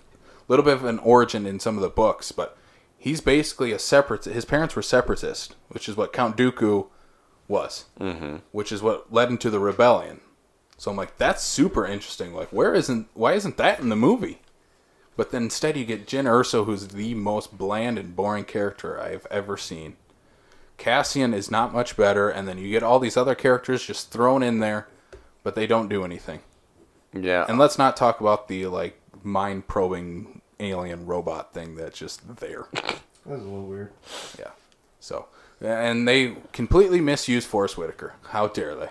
little bit of an origin in some of the books, but he's basically a separatist. His parents were separatists, which is what Count Dooku was, which is what led into the rebellion. So I'm like, that's super interesting. Like, why isn't that in the movie? But then instead you get Jyn Erso, who's the most bland and boring character I've ever seen. Cassian is not much better, and then you get all these other characters just thrown in there, but they don't do anything. Yeah. And let's not talk about the, like, mind-probing alien robot thing that's just there. That was a little weird. Yeah. So, and they completely misuse Forrest Whitaker. How dare they?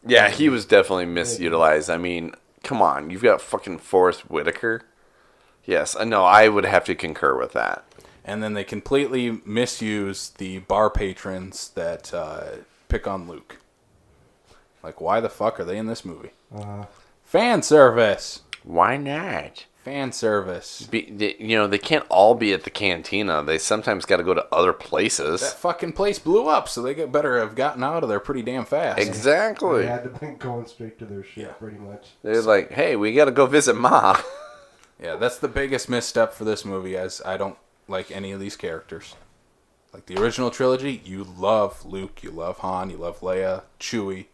Yeah, he was definitely misutilized. I mean, come on. You've got fucking Forrest Whitaker. Yes, no, I would have to concur with that. And then they completely misuse the bar patrons that pick on Luke. Like, why the fuck are they in this movie? Fan service. Why not? Fan service. They can't all be at the cantina. They sometimes got to go to other places. That fucking place blew up, so they better have gotten out of there pretty damn fast. Exactly. They had to be going straight to their shit, pretty much. They're like, hey, we got to go visit Ma. Yeah, that's the biggest misstep for this movie, as I don't like any of these characters. Like the original trilogy, you love Luke, you love Han, you love Leia, Chewie,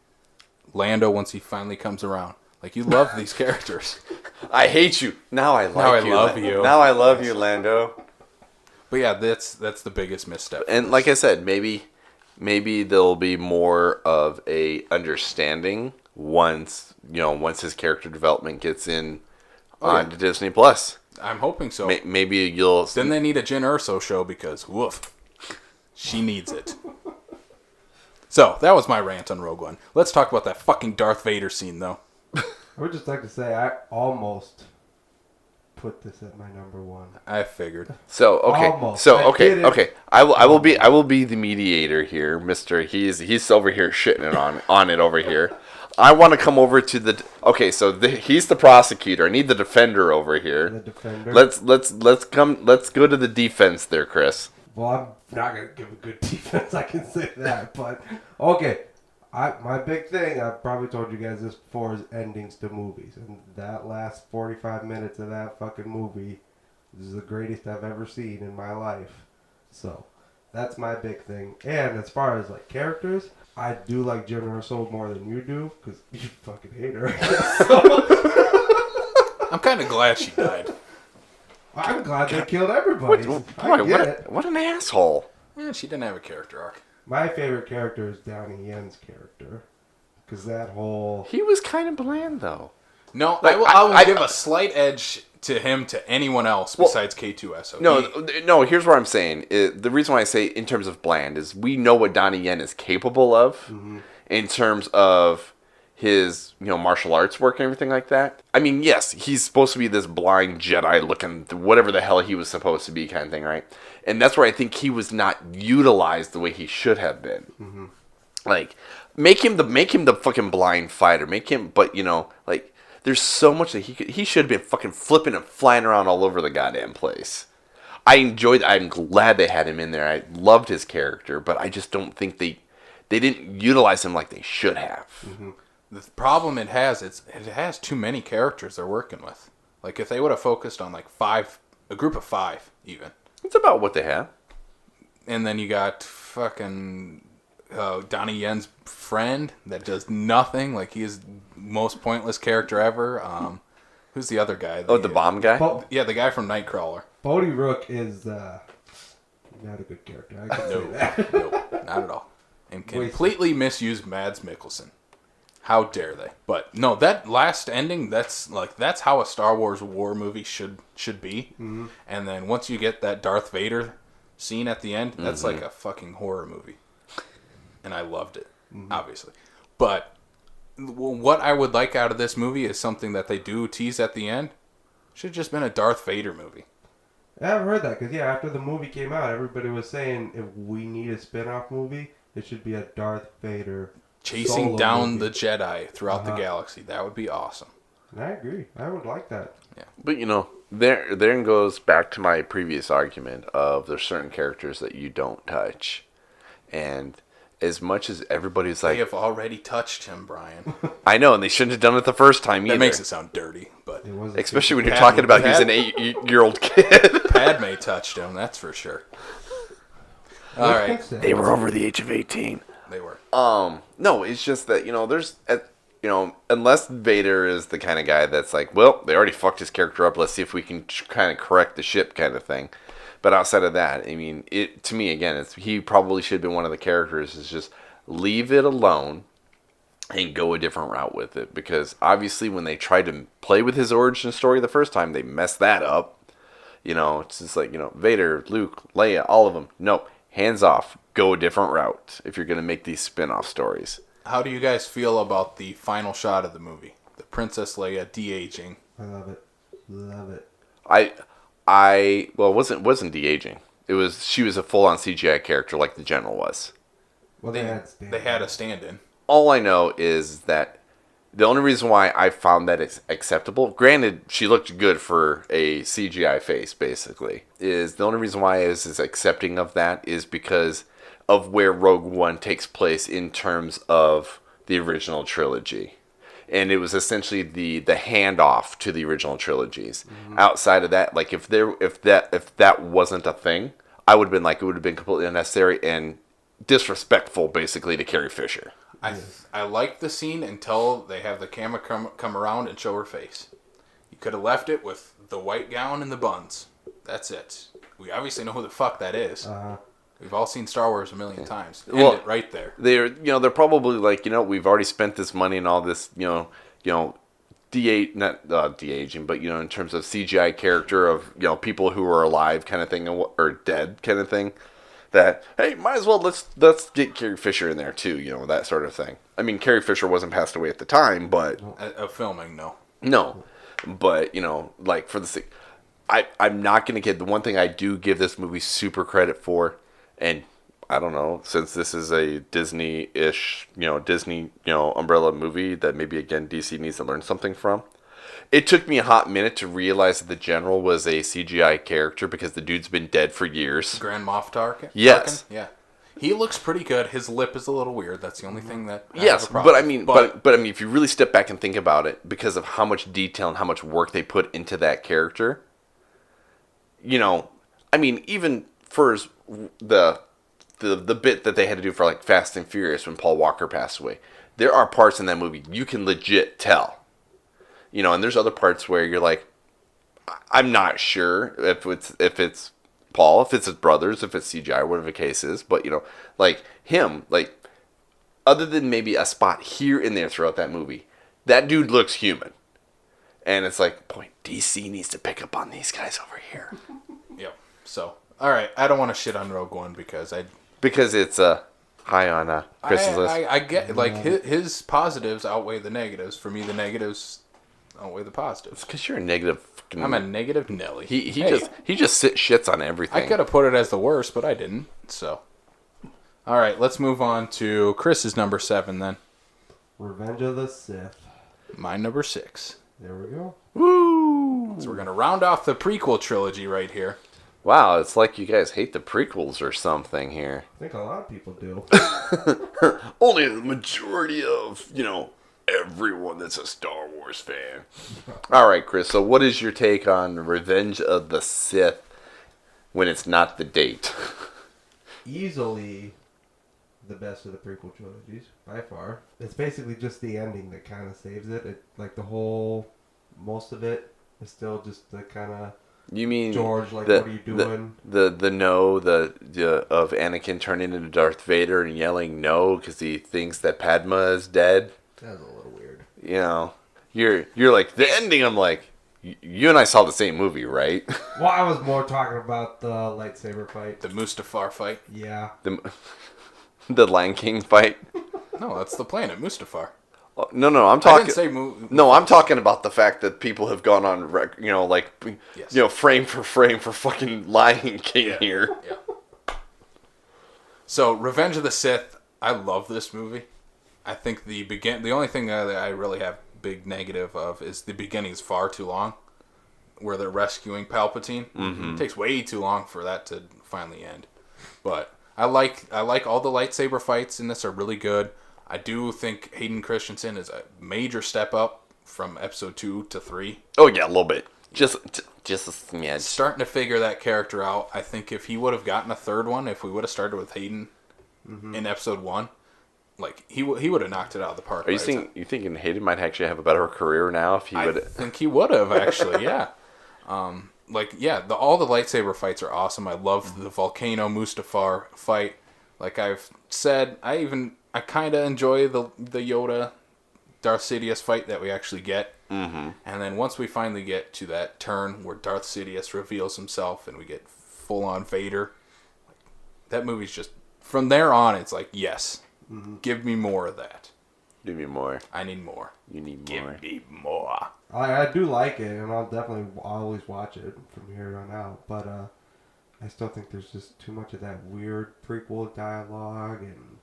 Lando once he finally comes around. Like, you love these characters. I hate you. Now I like you. Now I love you. Now I love you, Lando. But yeah, that's the biggest misstep. And like I said, maybe there'll be more of a understanding once his character development gets in onto Disney Plus. I'm hoping so. Maybe you'll... Then they need a Jyn Erso show because, woof, she needs it. So, that was my rant on Rogue One. Let's talk about that fucking Darth Vader scene, though. I would just like to say I almost put this at my number one. I figured. So Almost. okay. I will be the mediator here, Mister. He's over here shitting it on it over here. I want to come over to the... Okay, so he's the prosecutor. I need the defender over here. The defender. Let's go to the defense there, Chris. Well, I'm not going to give a good defense, I can say that. But, okay. My big thing, I've probably told you guys this before, is endings to movies. And that last 45 minutes of that fucking movie is the greatest I've ever seen in my life. So, that's my big thing. And as far as, like, characters... I do like Jyn Erso more than you do, because you fucking hate her. I'm kind of glad she died. I'm glad they killed everybody. What an asshole. Yeah, she didn't have a character arc. My favorite character is Donnie Yen's character, because that whole... He was kind of bland, though. No, Like, I will give a slight edge to him to anyone else besides K2SO. No, here's what I'm saying. The reason why I say in terms of bland is we know what Donnie Yen is capable of in terms of his martial arts work and everything like that. I mean, yes, he's supposed to be this blind Jedi looking whatever the hell he was supposed to be kind of thing, right? And that's where I think he was not utilized the way he should have been. Like, make him the fucking blind fighter. Like, there's so much that he should have been fucking flipping and flying around all over the goddamn place. I'm glad they had him in there. I loved his character, but I just don't think they didn't utilize him like they should have. Mm-hmm. The problem it has too many characters they're working with. Like, if they would have focused on, like, a group of 5, even. It's about what they have. And then you got fucking Donnie Yen's friend that does nothing. Like, he's the most pointless character ever. Who's the other guy? Oh, the bomb guy? Yeah, the guy from Nightcrawler. Bodhi Rook is not a good character. I can say that. Nope, not at all. And completely misused Mads Mikkelsen. How dare they? But no, that last ending, that's how a Star Wars war movie should be. Mm-hmm. And then once you get that Darth Vader scene at the end, that's like a fucking horror movie. And I loved it, obviously. But what I would like out of this movie is something that they do tease at the end. Should have just been a Darth Vader movie. Yeah, I've heard that because after the movie came out, everybody was saying if we need a spin-off movie, it should be a Darth Vader chasing down movie. the Jedi throughout the galaxy. That would be awesome. I agree. I would like that. Yeah. But, there goes back to my previous argument of there's certain characters that you don't touch. And as much as everybody's like... They have already touched him, Brian. I know, and they shouldn't have done it the first time either. That makes it sound dirty, but... Especially when you're talking about he's an 8-year-old kid. Padme touched him, that's for sure. All right. They were over the age of 18. They were. No, it's just that, there's... unless Vader is the kind of guy that's like, well, they already fucked his character up, let's see if we can kind of correct the ship kind of thing. But outside of that, I mean, to me, again, he probably should have been one of the characters, is just leave it alone and go a different route with it. Because obviously when they tried to play with his origin story the first time, they messed that up. It's just like, Vader, Luke, Leia, all of them. No, hands off. Go a different route if you're going to make these spin-off stories. How do you guys feel about the final shot of the movie? The Princess Leia de-aging. I love it. Love it. Well, it wasn't de-aging. She was a full-on CGI character like the General was. Well, They had a stand-in. All I know is that the only reason why I found that it's acceptable, granted, she looked good for a CGI face, basically, is the only reason why I was accepting of that is because of where Rogue One takes place in terms of the original trilogy. And it was essentially the handoff to the original trilogies. Mm-hmm. Outside of that, like if that wasn't a thing, I would have been like, it would have been completely unnecessary and disrespectful, basically, to Carrie Fisher. I like the scene until they have the camera come around and show her face. You could have left it with the white gown and the buns. That's it. We obviously know who the fuck that is. We've all seen Star Wars a million times. End it right there. They're probably like, we've already spent this money and all this, not de-aging, but in terms of CGI character of people who are alive kind of thing or dead kind of thing. That, hey, might as well let's get Carrie Fisher in there too, that sort of thing. I mean, Carrie Fisher wasn't passed away at the time, but Of filming, no. No, but like for the sake, I'm not gonna get the one thing I do give this movie super credit for, and I don't know, since this is a Disney-ish, Disney umbrella movie that maybe again DC needs to learn something from. It took me a hot minute to realize that the General was a CGI character because the dude's been dead for years. Grand Moff Tarkin? Yes. Yeah. He looks pretty good. His lip is a little weird. That's the only thing that I yes, have a problem but I mean, with. but I mean, if you really step back and think about it, because of how much detail and how much work they put into that character, I mean, even for the bit that they had to do for like Fast and Furious when Paul Walker passed away, there are parts in that movie you can legit tell. And there's other parts where you're like, I'm not sure if it's Paul, if it's his brothers, if it's CGI, whatever the case is. But, like him, like, other than maybe a spot here and there throughout that movie, that dude looks human. And it's like, boy, DC needs to pick up on these guys over here. Yep. So, all right. I don't want to shit on Rogue One because it's high on Chris's list. I get, like, his positives outweigh the negatives. For me, the negatives outweigh the positives. Because you're a negative. I'm a negative Nelly. He just shits on everything. I could have put it as the worst, but I didn't. So, all right, let's move on to Chris's number 7 then. Revenge of the Sith. My number 6. There we go. Woo! So we're gonna round off the prequel trilogy right here. Wow, it's like you guys hate the prequels or something here. I think a lot of people do. Only the majority of, everyone that's a Star Wars fan. All right, Chris, so what is your take on Revenge of the Sith when it's not the date? Easily the best of the prequel trilogies, by far. It's basically just the ending that kind of saves it. Most of it is still just the kind of... You mean George, what are you doing? The of Anakin turning into Darth Vader and yelling no because he thinks that Padma is dead. That was a little weird. You're like the ending. I'm like, you and I saw the same movie, right? Well, I was more talking about the lightsaber fight. The Mustafar fight. Yeah. The Lion King fight. No, that's the planet Mustafar. No, I'm talking. I didn't say no, I'm talking about the fact that people have gone on, Yes. frame for frame for fucking Lion King here. Yeah. So, Revenge of the Sith, I love this movie. I think the only thing that I really have big negative of is the beginning is far too long, where they're rescuing Palpatine. Mm-hmm. It takes way too long for that to finally end. But I like all the lightsaber fights in this are really good. I do think Hayden Christensen is a major step up from episode 2 to 3. Oh yeah, a little bit. Just a smidge. Starting to figure that character out. I think if he would have gotten a third one, if we would have started with Hayden in episode 1, like he would have knocked it out of the park. Are you thinking Hayden might actually have a better career now if he would? I think he would have actually. Yeah. All the lightsaber fights are awesome. I love the Volcano Mustafar fight. Like I've said, I kind of enjoy the Yoda Darth Sidious fight that we actually get. Mm-hmm. And then once we finally get to that turn where Darth Sidious reveals himself and we get full-on Vader, that movie's just... From there on, it's like, yes, give me more of that. Give me more. I need more. You need more. Give me more. I do like it, and I'll definitely always watch it from here on out. But I still think there's just too much of that weird prequel dialogue and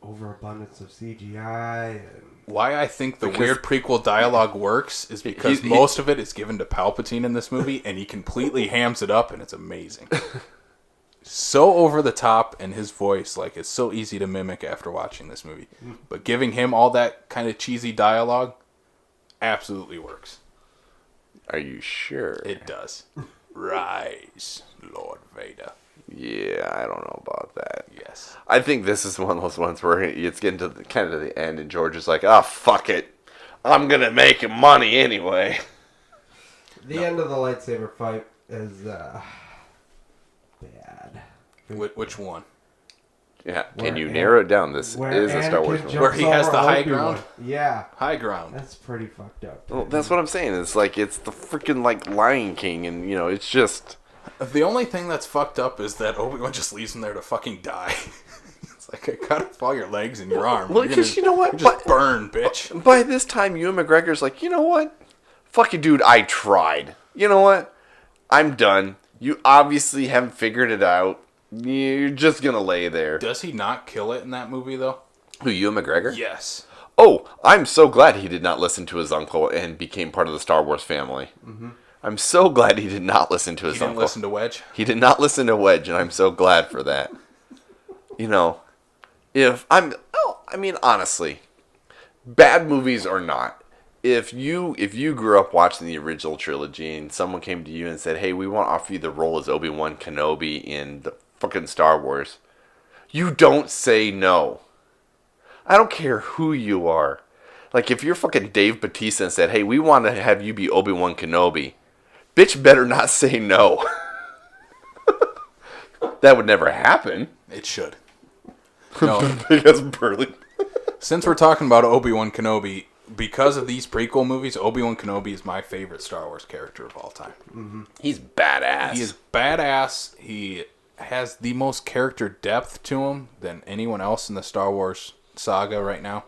overabundance of CGI. And why I think the weird prequel dialogue works is because most of it is given to Palpatine in this movie, and he completely hams it up, and it's amazing. So over the top, and his voice, like, it's so easy to mimic after watching this movie. But giving him all that kind of cheesy dialogue absolutely works. Are you sure? It does. Rise, Lord Vader. Yeah, I don't know about that. Yes. I think this is one of those ones where it's getting to the end, and George is like, "Oh, fuck it, I'm gonna make money anyway." The end of the lightsaber fight is bad. Which one? Yeah, can you narrow it down? This is a Star Wars movie. Where he has the high ground? Yeah. High ground. That's pretty fucked up. Well, that's what I'm saying. It's like, it's the freaking, like, Lion King, and, it's just... The only thing that's fucked up is that Obi-Wan just leaves him there to fucking die. It's like, I cut off all your legs and your arm. Well, because you know what? You just burn, bitch. By this time, Ewan McGregor's like, you know what? Fuck it, dude, I tried. You know what? I'm done. You obviously haven't figured it out. You're just gonna lay there. Does he not kill it in that movie, though? Who, Ewan McGregor? Yes. Oh, I'm so glad he did not listen to his uncle and became part of the Star Wars family. Mm-hmm. I'm so glad he did not listen to his uncle. He didn't listen to Wedge? He did not listen to Wedge, and I'm so glad for that. Honestly, bad movies or not, if you grew up watching the original trilogy and someone came to you and said, hey, we want to offer you the role as Obi-Wan Kenobi in the fucking Star Wars, you don't say no. I don't care who you are. Like, if you're fucking Dave Bautista and said, hey, we want to have you be Obi-Wan Kenobi, bitch better not say no. That would never happen. It should. No. Because Burley. Since we're talking about Obi-Wan Kenobi, because of these prequel movies, Obi-Wan Kenobi is my favorite Star Wars character of all time. Mm-hmm. He's badass. He is badass. He has the most character depth to him than anyone else in the Star Wars saga right now.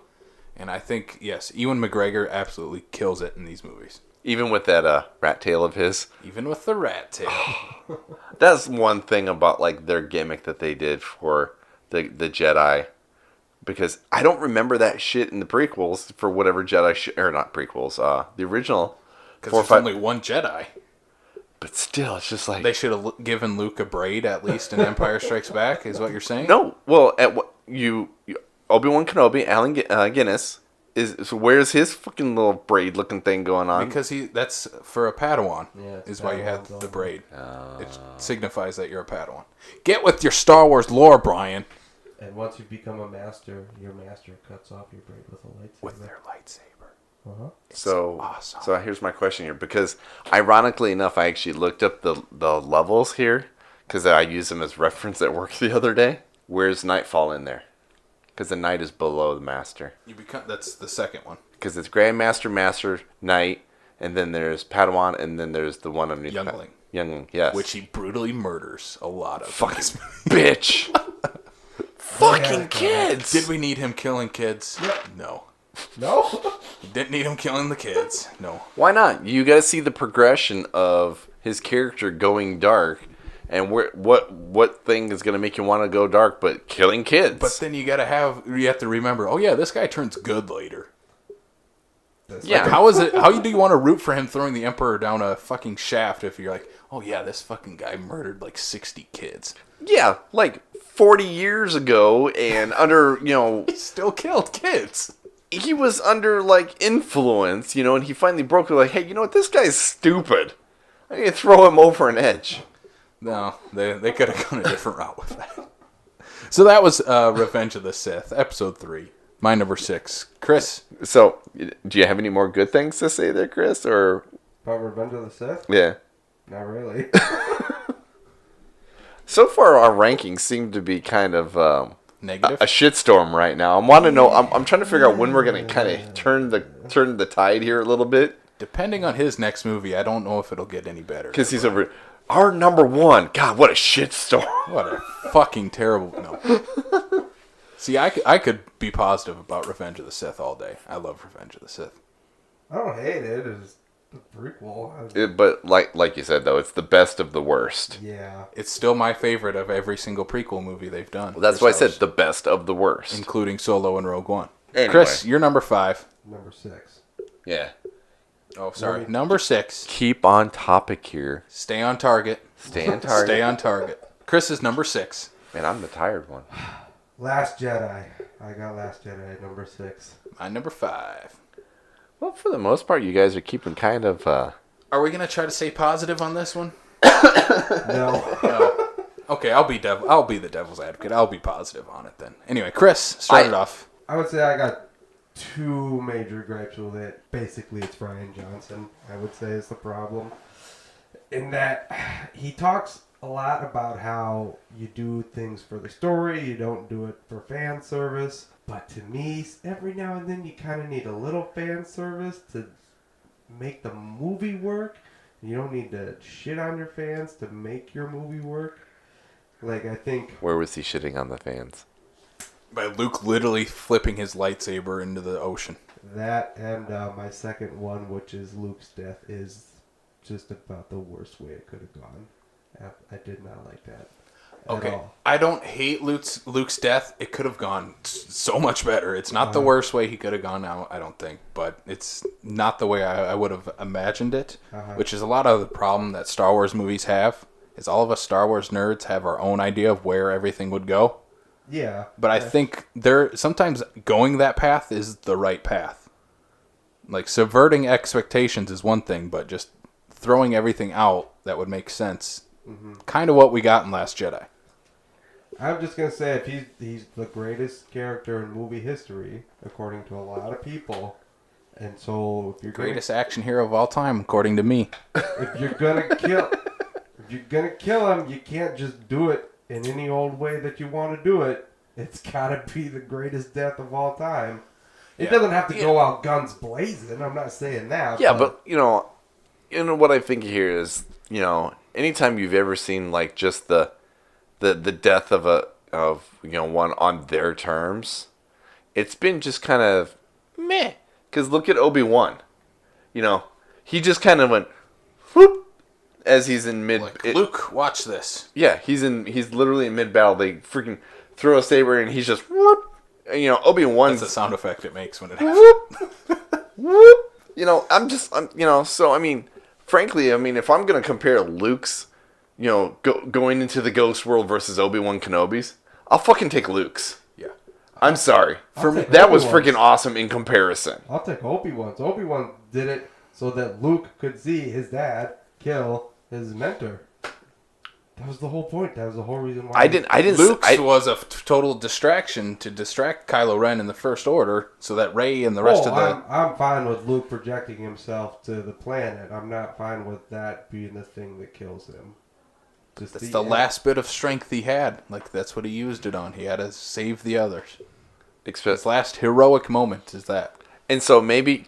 And I think, yes, Ewan McGregor absolutely kills it in these movies. Even with that rat tail of his? Even with the rat tail. That's one thing about, like, their gimmick that they did for the Jedi. Because I don't remember that shit in the prequels for whatever Jedi... or not prequels, the original. Because there's only one Jedi. But still, it's just like They should have given Luke a braid at least in Empire Strikes Back, is what you're saying? no. Well, at what Obi-Wan Kenobi, Allen Guinness where's his fucking little braid looking thing going on? Because that's for a Padawan. Yeah, is why you have Padawan's the all. braid. It signifies that you're a Padawan. Get with your Star Wars lore, Brian. And once you become a master, your master cuts off your braid with a lightsaber. With their lightsaber. Uh-huh. So awesome. So here's my question here, because ironically enough, I actually looked up the levels here because I used them as reference at work the other day. Where's Nightfall in there? Because the Knight is below the Master. That's the second one. Because it's Grandmaster, Master, Knight, and then there's Padawan, and then there's the one underneath. Youngling. Youngling, yes. Which he brutally murders a lot of. Fucking bitch. Fucking kids. Did we need him killing kids? Yep. No. No? Didn't need him killing the kids. No. Why not? You got to see the progression of his character going dark, and what thing is going to make you want to go dark but killing kids? But then you have to remember, oh yeah, this guy turns good later. Yeah. Like, how do you want to root for him throwing the Emperor down a fucking shaft if you're like, oh yeah, this fucking guy murdered like 60 kids. Yeah, like 40 years ago, and under, He still killed kids. he was under, like, influence, and he finally broke it, like, hey, you know what, this guy's stupid. I need to throw him over an edge. No, they could have gone a different route with that. So that was Revenge of the Sith, episode 3. My number 6. Chris? So, do you have any more good things to say there, Chris, or? About Revenge of the Sith? Yeah. Not really. So far, our rankings seem to be kind of Negative? a shitstorm right now. I'm trying to figure out when we're going to kind of turn the tide here a little bit. Depending on his next movie, I don't know if it'll get any better. Because he's over our number 1. God, what a shitstorm. What a fucking terrible... No. See, I could be positive about Revenge of the Sith all day. I love Revenge of the Sith. I don't hate it. It's a prequel. But like you said, though, it's the best of the worst. Yeah. It's still my favorite of every single prequel movie they've done. Well, that's why I said the best of the worst. Including Solo and Rogue One. Anyway. Chris, you're number 5. Number 6. Yeah. Oh, sorry. Number 6. Keep on topic here. Stay on target. Stay on target. Stay on target. Chris is number 6. Man, I'm the tired one. Last Jedi. I got Last Jedi, number 6. My number 5. Well, for the most part, you guys are keeping kind of... Are we going to try to stay positive on this one? No. No. Okay, I'll be the devil's advocate. I'll be positive on it then. Anyway, Chris, start it off. I would say I got 2 major gripes with it. Basically, it's Rian Johnson, I would say, is the problem. In that he talks a lot about how you do things for the story, you don't do it for fan service. But to me, every now and then you kind of need a little fan service to make the movie work. You don't need to shit on your fans to make your movie work. Like, I think... Where was he shitting on the fans? By Luke literally flipping his lightsaber into the ocean. That and my second one, which is Luke's death, is just about the worst way it could have gone. I did not like that at all. I don't hate Luke's death. It could have gone so much better. It's not the worst way he could have gone out, I don't think. But it's not the way I would have imagined it, which is a lot of the problem that Star Wars movies have, is all of us Star Wars nerds have our own idea of where everything would go. Yeah. But I think sometimes going that path is the right path. Like, subverting expectations is one thing, but just throwing everything out that would make sense. Kind of what we got in Last Jedi. I'm just going to say, if he's the greatest character in movie history, according to a lot of people. And so, if you're Greatest action hero of all time, according to me. if you're going to kill him, you can't just do it in any old way that you want to do it. It's got to be the greatest death of all time. It doesn't have to go out guns blazing. I'm not saying that. Yeah, but what I think here is, anytime you've ever seen like just the death of one on their terms, it's been just kind of meh. Because look at Obi-Wan. He just kind of went whoop as he's in mid. Like, Luke, watch this. Yeah, he's literally in mid battle. They freaking throw a saber and he's just whoop. Obi-Wan's That's the sound effect it makes when it happens. whoop. Whoop. So I mean, frankly, I mean, if I'm going to compare Luke's, going into the Ghost World versus Obi-Wan Kenobi's, I'll fucking take Luke's. Yeah. I'm sorry. For me, that was freaking awesome in comparison. I'll take Obi-Wan's. Obi-Wan did it so that Luke could see his dad kill his mentor. That was the whole point. That was the whole reason why. Luke's was a total distraction to distract Kylo Ren in the First Order, so that Rey and the rest of the. I'm fine with Luke projecting himself to the planet. I'm not fine with that being the thing that kills him. That's the last bit of strength he had. Like, that's what he used it on. He had to save the others. His last heroic moment is that. And so maybe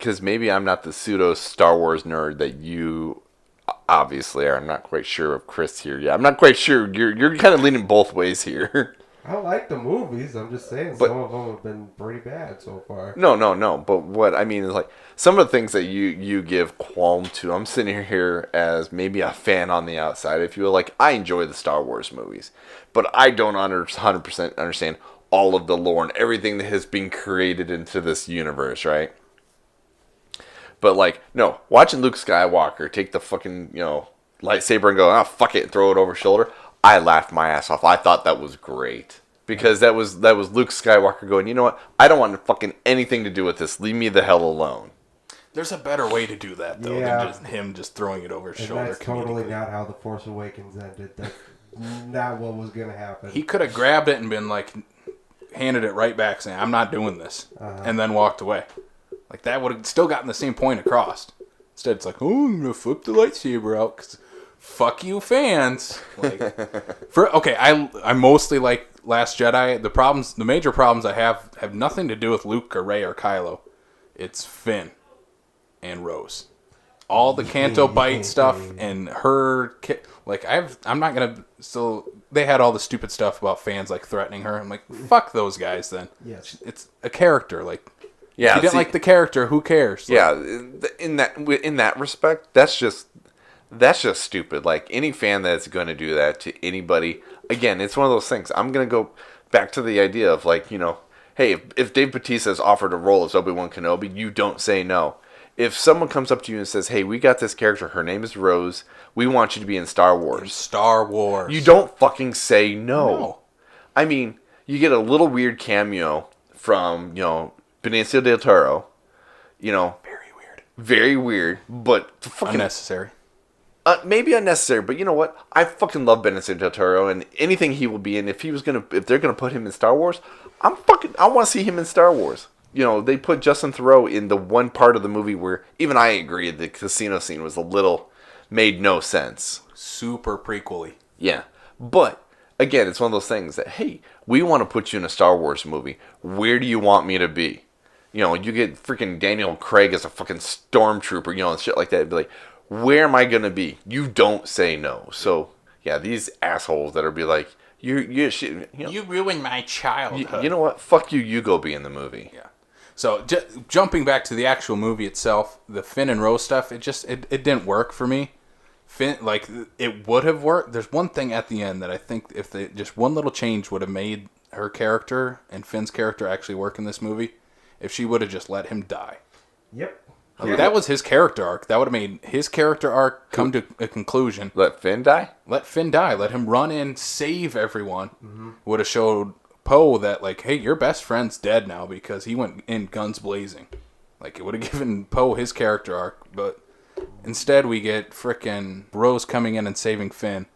I'm not the pseudo Star Wars nerd that you obviously are. I'm not quite sure of Chris here. Yeah, I'm not quite sure. You're kind of leaning both ways here. I like the movies. I'm just saying some of them have been pretty bad so far. No. But what I mean is, like, some of the things that you give qualm to, I'm sitting here as maybe a fan on the outside, if you will. Like, I enjoy the Star Wars movies, but I don't 100% understand all of the lore and everything that has been created into this universe, right? But, like, no, watching Luke Skywalker take the fucking, lightsaber and go, fuck it, and throw it over his shoulder, I laughed my ass off. I thought that was great. Because that was Luke Skywalker going, you know what? I don't want fucking anything to do with this. Leave me the hell alone. There's a better way to do that, though, than just him just throwing it over his shoulder. That's totally not how The Force Awakens ended. That's not what was going to happen. He could have grabbed it and been like, handed it right back saying, I'm not doing this. And then walked away. Like, that would have still gotten the same point across. Instead, it's like, oh, I'm going to flip the lightsaber out because fuck you fans. Like, I mostly like Last Jedi. The major problems I have nothing to do with Luke or Rey or Kylo. It's Finn and Rose. All the Canto Bite stuff and her, I'm not gonna. So they had all the stupid stuff about fans like threatening her. I'm like, fuck those guys. Then it's a character. Like, if you didn't like the character, who cares? Like, in that respect, that's just stupid. Like, any fan that's going to do that to anybody, again, it's one of those things. I'm going to go back to the idea of, like, hey, if Dave Bautista's offered a role as Obi-Wan Kenobi, you don't say no. If someone comes up to you and says, hey, we got this character, her name is Rose, we want you to be in Star Wars. You don't fucking say no. I mean, you get a little weird cameo from, Benicio del Toro, Very weird, but fucking unnecessary. Maybe unnecessary, but you know what? I fucking love Benicio del Toro, and anything he will be in. If they're gonna put him in Star Wars, I want to see him in Star Wars. They put Justin Theroux in the one part of the movie where even I agree the casino scene was made no sense. Super prequel-y. Yeah, but again, it's one of those things that, hey, we want to put you in a Star Wars movie. Where do you want me to be? You get freaking Daniel Craig as a fucking stormtrooper, and shit like that. It'd be like, where am I going to be? You don't say no. So, yeah, these assholes that are be like, you ruined my childhood. You know what? Fuck you. You go be in the movie. Yeah. So, jumping back to the actual movie itself, the Finn and Rose stuff, it didn't work for me. Finn, it would have worked. There's one thing at the end that I think if just one little change would have made her character and Finn's character actually work in this movie, if she would have just let him die. Yep. That was his character arc. That would have made his character arc come to a conclusion. Let Finn die? Let Finn die. Let him run in, save everyone. Mm-hmm. Would have showed Poe that, like, hey, your best friend's dead now because he went in guns blazing. Like, it would have given Poe his character arc, but instead we get frickin' Rose coming in and saving Finn.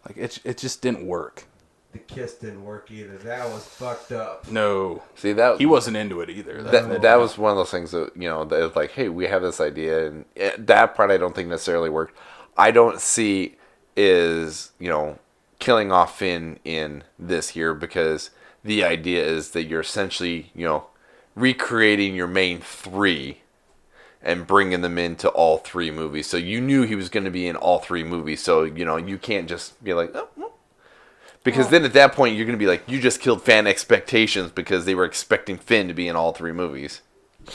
Like, it just didn't work. The kiss didn't work either. That was fucked up. No. See, that he wasn't into it either. That was one of those things that, that was like, hey, we have this idea, and that part I don't think necessarily worked. I don't see is, killing off Finn in this here, because the idea is that you're essentially, recreating your main three and bringing them into all three movies. So you knew he was going to be in all three movies. So, you can't just be like, oh, well. Because then at that point, you're going to be like, you just killed fan expectations because they were expecting Finn to be in all three movies.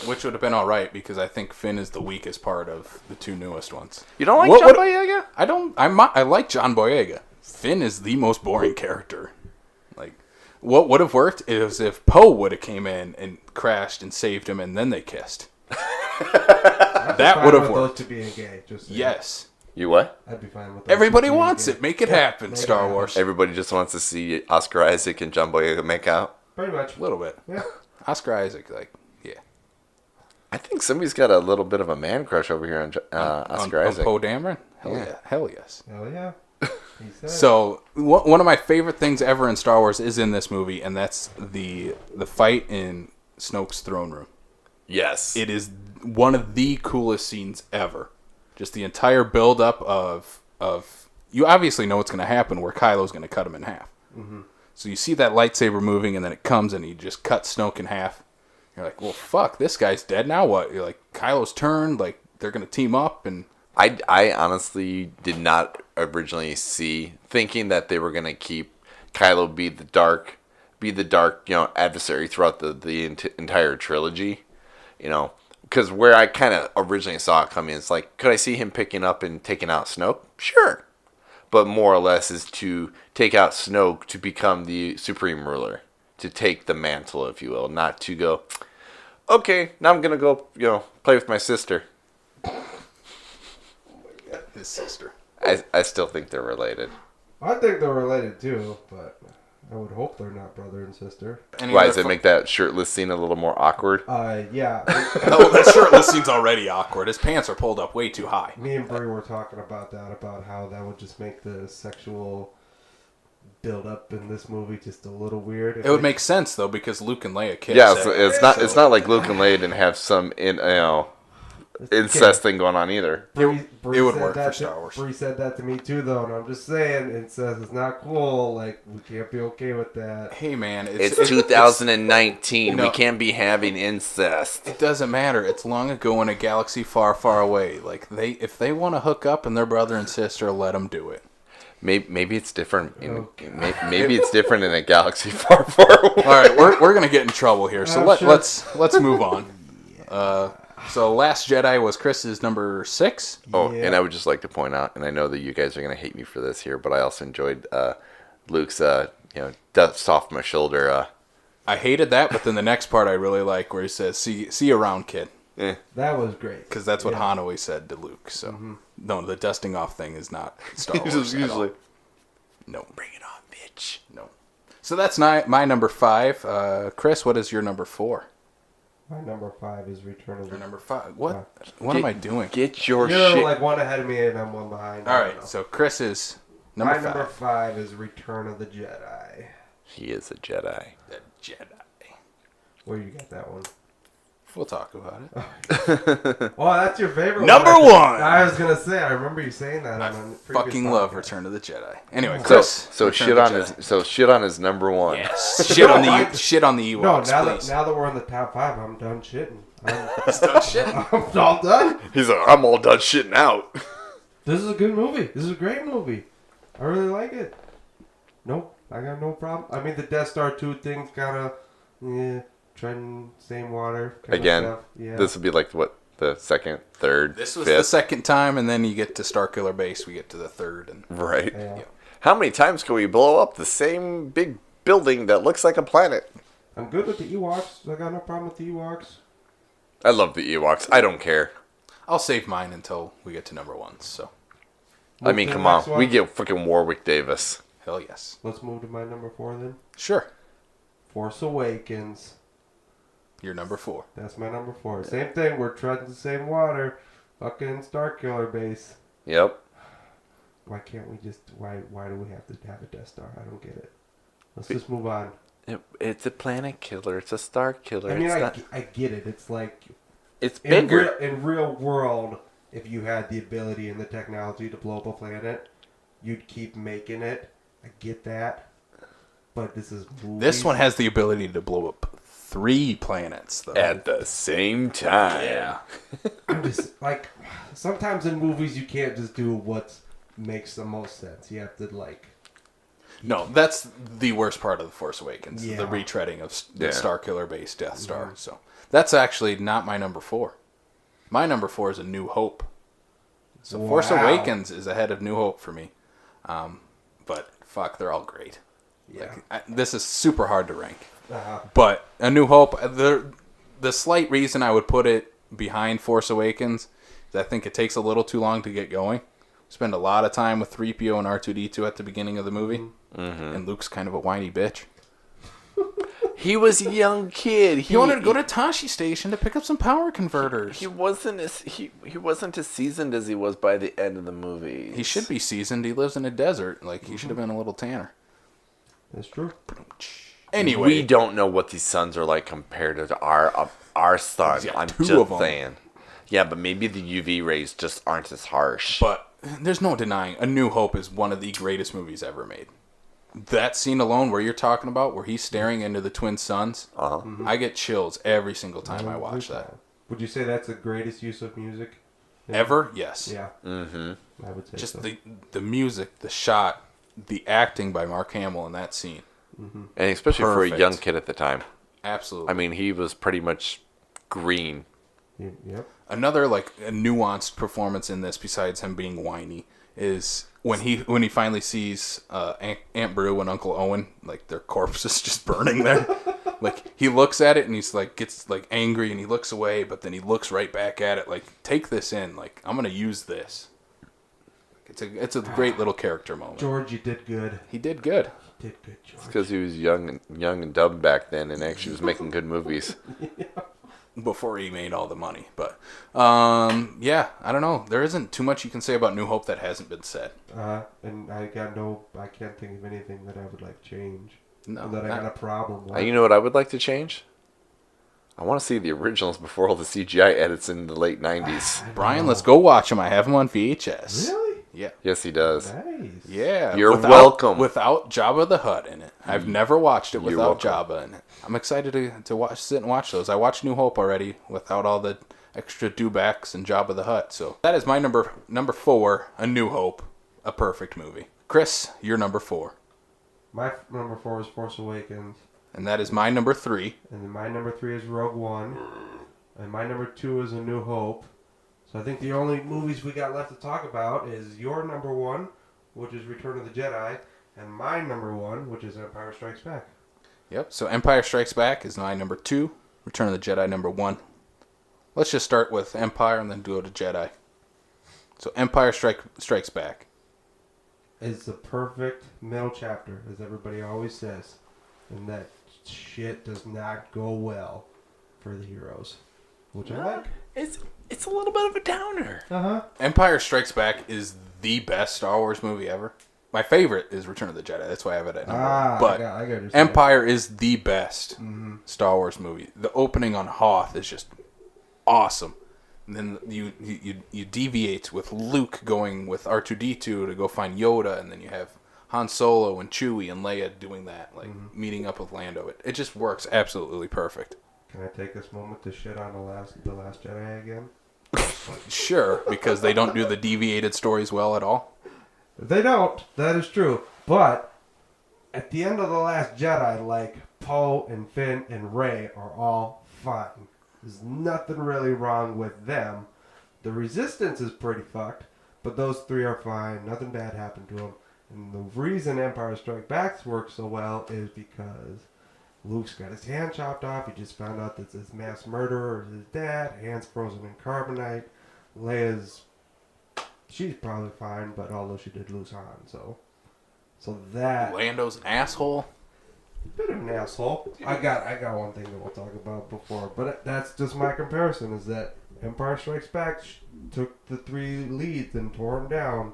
Which would have been all right, because I think Finn is the weakest part of the two newest ones. You don't like John Boyega? I like John Boyega. Finn is the most boring character. Like, what would have worked is if Poe would have came in and crashed and saved him, and then they kissed. That would have worked. Those to being gay, yes. You what? I'd be fine with that. Everybody wants it. Make it happen, make it Star happen. Wars. Everybody just wants to see Oscar Isaac and John Boyega make out. Pretty much. A little bit. Yeah. Oscar Isaac, like, yeah. I think somebody's got a little bit of a man crush over here on Oscar Isaac. On Poe Dameron? Hell Yeah. yeah. Hell yes. Hell yeah. He said. So one of my favorite things ever in Star Wars is in this movie, and that's the fight in Snoke's throne room. Yes. It is one of the coolest scenes ever. Just the entire build up of you obviously know what's going to happen where Kylo's going to cut him in half. Mm-hmm. So you see that lightsaber moving, and then it comes and he just cuts Snoke in half. You're like, well, fuck, this guy's dead now. What? You're like, Kylo's turned. Like they're going to team up and. I honestly did not originally see, thinking that they were going to keep Kylo be the dark, adversary throughout the entire trilogy, because where I kind of originally saw it coming, it's like, could I see him picking up and taking out Snoke? Sure. But more or less is to take out Snoke to become the supreme ruler, to take the mantle, if you will, not to go, okay, now I'm going to go, play with my sister. His sister. I still think they're related. I think they're related too, but I would hope they're not brother and sister. Why does it make that shirtless scene a little more awkward? Yeah. Oh, that shirtless scene's already awkward. His pants are pulled up way too high. Me and Brie were talking about that, about how that would just make the sexual build up in this movie just a little weird. It would make sense though because Luke and Leia kiss. Yeah, so it's not like Luke and Leia didn't have some incest thing going on either. Bree it would said work that for Star Wars. Bree said that to me too, though, and I'm just saying, incest is not cool. Like, we can't be okay with that. Hey man, It's 2019. No. We can't be having incest. It doesn't matter. It's long ago in a galaxy far, far away. Like if they want to hook up and they're brother and sister, let them do it. Maybe it's different. Maybe it's different in a galaxy far, far away. All right, we're gonna get in trouble here. So Sure. let's move on. So Last Jedi was Chris's number 6. Oh, Yeah. and I would just like to point out, and I know that you guys are going to hate me for this here, but I also enjoyed Luke's, dust off my shoulder. I hated that, but then the next part I really like, where he says, "See you around, kid," That was great. because that's what Yeah. Han always said to Luke. So no, the dusting off thing is not Star Wars. Just at all. usually, No, bring it on, bitch. no. So that's my number 5. Chris, what is your number 4? My number 5 is Return of the... Your number 5. What am I doing? Get your You're shit. like one ahead of me and I'm one behind. All I don't right, know. so Chris is number My 5. number 5 is Return of the Jedi. He is a Jedi. The Jedi. Where you got that one? We'll talk about it. Oh, that's your favorite Number one. 1! I was going to say, I remember you saying that I on a previous fucking love podcast. Return of the Jedi. Anyway, So, Chris. so Return shit of on the his Jedi. number one. Yes. shit on the No, Ewoks, now please. that we're in the top 5, I'm done shitting. He's done shit. I'm all done. He's like, I'm all done shitting out. This is a good movie. This is a great movie. I really like it. Nope, I got no problem. I mean, the Death Star 2 thing's kind of, treading same water. Again, stuff. Yeah. this would be like what, the second, third, This was fifth, the second time, and then you get to Starkiller Base. We get to the third, and right? Yeah. Yeah. How many times can we blow up the same big building that looks like a planet? I'm good with the Ewoks. I got no problem with the Ewoks. I love the Ewoks. I don't care. I'll save mine until we get to number 1. So I Move mean, to the come on. next one. We get freaking Warwick Davis. hell yes, Let's move to my number 4 then. sure. Force Awakens. You're number 4. That's my number 4. Same thing. We're treading the same water. Fucking Starkiller Base. Yep. Why can't we just... Why do we have to have a Death Star? I don't get it. Let's just move on. It's a planet killer. It's a star killer. I mean, it's I get it. It's like... it's In bigger. real world, if you had the ability and the technology to blow up a planet, you'd keep making it. I get that. But this is movies. This one has the ability to blow up 3 planets, though. At the same time. Yeah. I'm just like, sometimes in movies you can't just do what makes the most sense. You have to like. No, that's the worst part of The Force Awakens. Yeah. The retreading of the Yeah. Starkiller Base Death Star. So that's actually not my number 4. My number 4 is A New Hope. So Force Wow. Awakens is ahead of New Hope for me. But fuck, they're all great. Yeah. This is super hard to rank. Uh-huh. But A New Hope, the slight reason I would put it behind Force Awakens is I think it takes a little too long to get going. spend a lot of time with 3PO and R2-D2 at the beginning of the movie, and Luke's kind of a whiny bitch. He was a young kid. He wanted to go to Tashi Station to pick up some power converters. He wasn't as seasoned as he was by the end of the movie. He should be seasoned. He lives in a desert. Like, he should have been a little tanner. That's true. Anyway. We don't know what these suns are like compared to our sun. Yeah, I'm two just of 'em. saying. Yeah, but maybe the UV rays just aren't as harsh. But there's no denying, A New Hope is one of the greatest movies ever made. That scene alone where you're talking about, where he's staring into the twin suns, I get chills every single time I watch that. Would you say that's the greatest use of music? Ever? Yes. Yeah. Mm-hmm. I would say Just so. the music, the shot, the acting by Mark Hamill in that scene. And especially for a Perfect. young kid at the time. Absolutely. I mean, he was pretty much green. Yep. Another like a nuanced performance in this, besides him being whiny, is when he finally sees Aunt Beru and Uncle Owen, like their corpses just burning there. Like he looks at it and he's like gets like angry and he looks away, but then he looks right back at it like, take this in, like I'm gonna use this. It's a great little character moment. George, you did good. He did good. You did good, George. It's because he was young and dumb back then, and actually was making good movies. Before he made all the money. But yeah, I don't know. There isn't too much you can say about New Hope that hasn't been said. And I can't think of anything that I would like change. No, Or that I got a problem with. You know what I would like to change? I want to see the originals before all the CGI edits in the late 90s. Brian, let's go watch them. I have them on VHS. Really? Yeah. Yes, he does. Nice. Yeah. You're welcome. Without Jabba the Hutt in it. I've never watched it You're without welcome. Jabba in it. I'm excited to sit and watch those. I watched New Hope already without all the extra dewbacks and Jabba the Hutt. So that is my number 4, A New Hope, a perfect movie. Chris, your number 4. My number 4 is Force Awakens. And that is my number 3. And then my number 3 is Rogue One. And my number 2 is A New Hope. So I think the only movies we got left to talk about is your number 1, which is Return of the Jedi, and my number 1, which is Empire Strikes Back. Yep. So Empire Strikes Back is my number 2. Return of the Jedi number 1. Let's just start with Empire and then go to Jedi. So Empire Strikes Back. It's the perfect middle chapter, as everybody always says. And that shit does not go well for the heroes. Which I like. It's a little bit of a downer. Uh-huh. Empire Strikes Back is the best Star Wars movie ever. My favorite is Return of the Jedi. That's why I have it at number 1. But I got your Empire is the best Star Wars movie. The opening on Hoth is just awesome. And then you deviate with Luke going with R2-D2 to go find Yoda, and then you have Han Solo and Chewie and Leia doing that, like meeting up with Lando. It just works absolutely perfect. Can I take this moment to shit on the Last Jedi again? Sure, because they don't do the deviated stories well at all. They don't. That is true. But at the end of The Last Jedi, like, Poe and Finn and Rey are all fine. There's nothing really wrong with them. The Resistance is pretty fucked, but those 3 are fine. Nothing bad happened to them. And the reason Empire Strikes Back works so well is because Luke's got his hand chopped off. He just found out that this mass murderer is his dad. Hands frozen in carbonite. She's probably fine, but although she did lose Han, so that Lando's an asshole. bit of an asshole. I got one thing that we'll talk about before, but that's just my comparison. Is that Empire Strikes Back took the 3 leads and tore them down.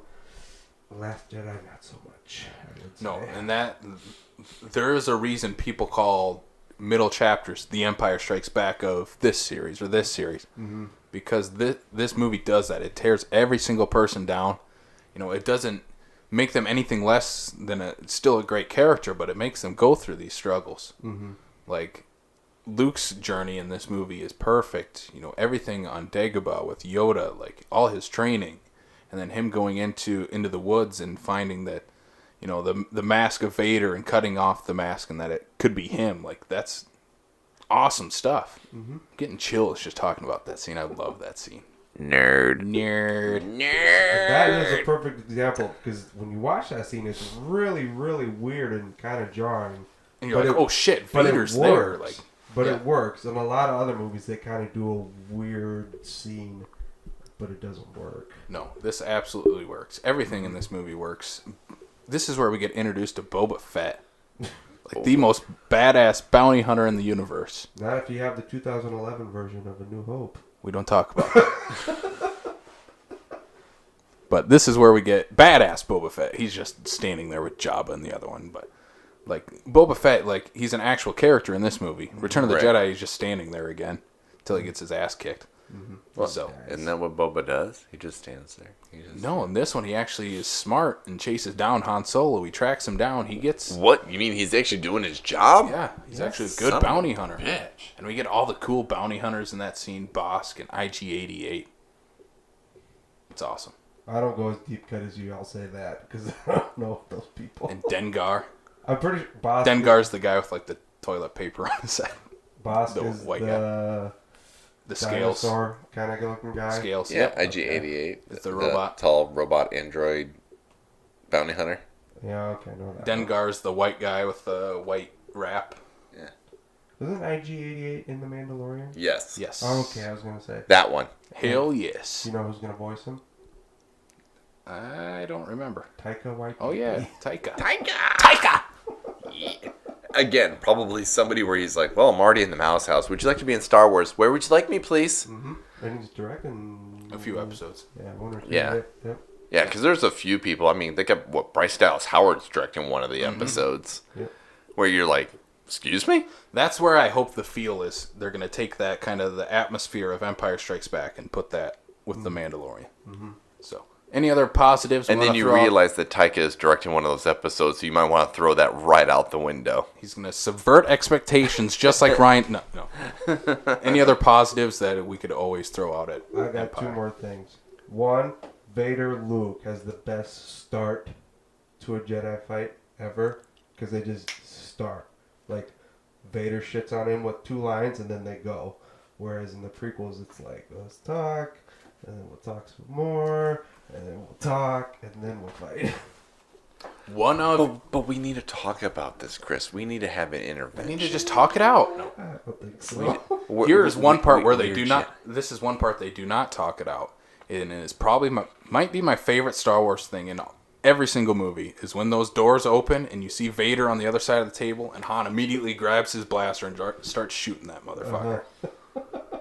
The Last Jedi, not so much. I would say. No, and that there is a reason people call middle chapters the Empire Strikes Back of this series or this series, because this movie does that. It tears every single person down. You know, it doesn't make them anything less than still a great character, but it makes them go through these struggles. Like Luke's journey in this movie is perfect. You know, everything on Dagobah with Yoda, like all his training. And then him going into the woods and finding that, you know, the mask of Vader and cutting off the mask and that it could be him. Like, that's awesome stuff. Getting chills just talking about that scene. I love that scene. Nerd. That is a perfect example, because when you watch that scene, it's really, really weird and kind of jarring. And you're like, oh shit, Vader's there. Like, But it works. In a lot of other movies, they kind of do a weird scene but it doesn't work. No, this absolutely works. Everything in this movie works. This is where we get introduced to Boba Fett. Like the most badass bounty hunter in the universe. Not if you have the 2011 version of A New Hope. We don't talk about that. But this is where we get badass Boba Fett. He's just standing there with Jabba in the other one. But like Boba Fett, like he's an actual character in this movie. Return of the Jedi, he's just standing there again until he gets his ass kicked. Well, So isn't that what Boba does? He just stands there. no, in this one he actually is smart and chases down Han Solo. He tracks him down. He gets What? You mean he's actually doing his job? yeah, he's actually a Son good of a bounty hunter. bitch. And we get all the cool bounty hunters in that scene, Bosk and IG-88. It's awesome. I don't go as deep cut as you. I'll say that because I don't know those people. And Dengar. I'm pretty sure Bosk. Dengar's the guy with like the toilet paper on his head. Bosk the is white The scales. dinosaur kind of looking guy. Scales. Yeah, IG-88. It's the robot. Tall robot android bounty hunter. Yeah, okay, I know that. Dengar's the white guy with the white wrap. Yeah. Wasn't IG-88 in The Mandalorian? Yes. Yes. Oh, okay, I was gonna say. That one. Hell yes. You know who's gonna voice him? I don't remember. Taika Waititi. Oh yeah, Taika. Taika! Yeah. Again, probably somebody where he's like, well, I'm already in the Mouse House. Would you like to be in Star Wars? Where would you like me, please? Mm-hmm. And he's directing A few episodes. Yeah, one or two. Yeah. Yep. Yeah, because there's a few people. I mean, think of what Bryce Dallas Howard's directing one of the episodes Yep. where you're like, excuse me? That's where I hope the feel is. They're gonna take that kind of the atmosphere of Empire Strikes Back and put that with the Mandalorian. So, any other positives? And we then wanna you throw out? realize that Taika is directing one of those episodes, so you might want to throw that right out the window. He's going to subvert expectations just like Ryan. No. Any other positives that we could always throw out at I got Empire? two more things. One, Vader Luke has the best start to a Jedi fight ever because they just start. Like, Vader shits on him with 2 lines and then they go. Whereas in the prequels, it's like, let's talk, and then we'll talk some more, and then we'll talk, and then we'll fight. One of... But we need to talk about this, Chris. We need to have an We intervention. need to just talk it out. No. I don't think so. Here's one part where they weird do not... shit. This is one part they do not talk it out. And it is probably... might be my favorite Star Wars thing in every single movie is when those doors open and you see Vader on the other side of the table and Han immediately grabs his blaster and starts shooting that motherfucker.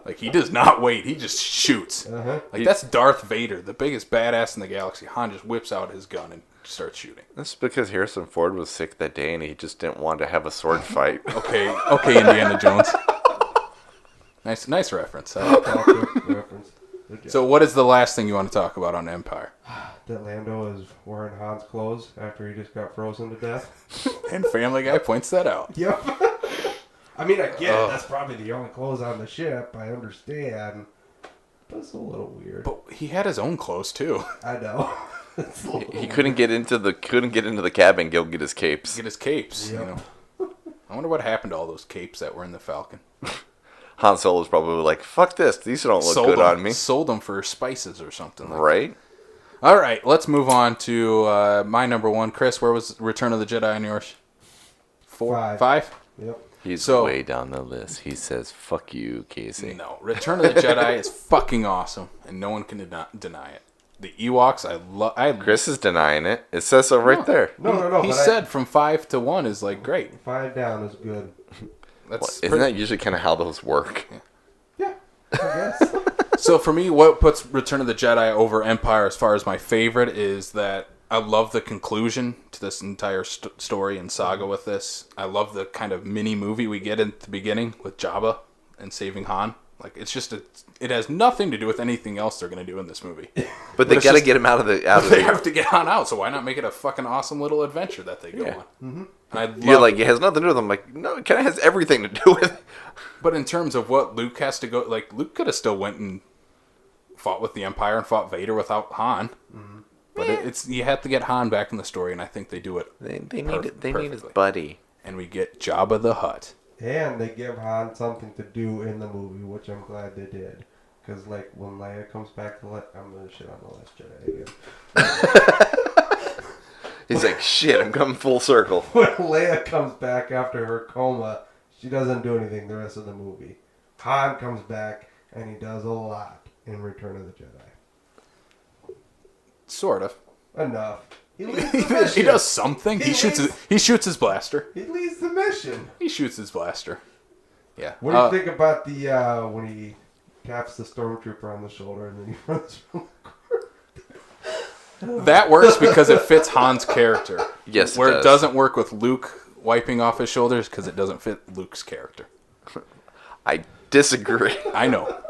Like, he does not wait. He just shoots. Like, that's Darth Vader, the biggest badass in the galaxy. Han just whips out his gun and starts shooting. That's because Harrison Ford was sick that day and he just didn't want to have a sword fight. Okay, Indiana Jones. Nice reference. Reference. Good job. So what is the last thing you want to talk about on Empire? That Lando is wearing Han's clothes after he just got frozen to death. And Family Guy points that out. Yep. I mean, I get it. That's probably the only clothes on the ship. I understand. But it's a little weird. But he had his own clothes, too. I know. It's a little He couldn't get into the cabin, go get his capes. Get his capes, Yep. you know. I wonder what happened to all those capes that were in the Falcon. Han Solo's probably like, fuck this. These don't look good on me. Sold them for spices or something like Right? that. All right, let's move on to my number one. Chris, where was Return of the Jedi on yours? 4? 5? Yep. He's So- way down the list. He says, fuck you, Casey. No, Return of the Jedi is fucking awesome, and no one can deny it. The Ewoks, I love. Chris is denying it. It says so right there. No. He but said from 5 to 1 is like great. 5 down is good. That's Isn't that usually kind of how those work? Yeah. I guess. So for me, what puts Return of the Jedi over Empire as far as my favorite is that I love the conclusion to this entire story and saga with this. I love the kind of mini movie we get at the beginning with Jabba and saving Han. Like, it's just it has nothing to do with anything else they're going to do in this movie. But they it's got to just- get him out of They the. have to get Han out, so why not make it a fucking awesome little adventure that they go Yeah. on? Mm-hmm. And I love You're like, it has nothing to do with them. Like, no, it kind of has everything to do with it. But in terms of what Luke has to go, like, Luke could have still went and fought with the Empire and fought Vader without Han. Mm-hmm. But it's you have to get Han back in the story, and I think they do it. They Perfect- need his perfectly. buddy. And we get Jabba the Hutt. And they give Han something to do in the movie, which I'm glad they did. Because, like, when Leia comes back to I'm going to shit on The Last Jedi again. He's like, shit, I'm coming full circle. When Leia comes back after her coma, she doesn't do anything the rest of the movie. Han comes back, and he does a lot in Return of the Jedi. Sort of. Enough. He leads the mission. He does something. He shoots his blaster. He leads the mission. He shoots his blaster. Yeah. What do you think about the when he taps the stormtrooper on the shoulder and then he runs from That works because it fits Han's character. Yes, Where it doesn't work with Luke wiping off his shoulders because it doesn't fit Luke's character. I disagree. I know.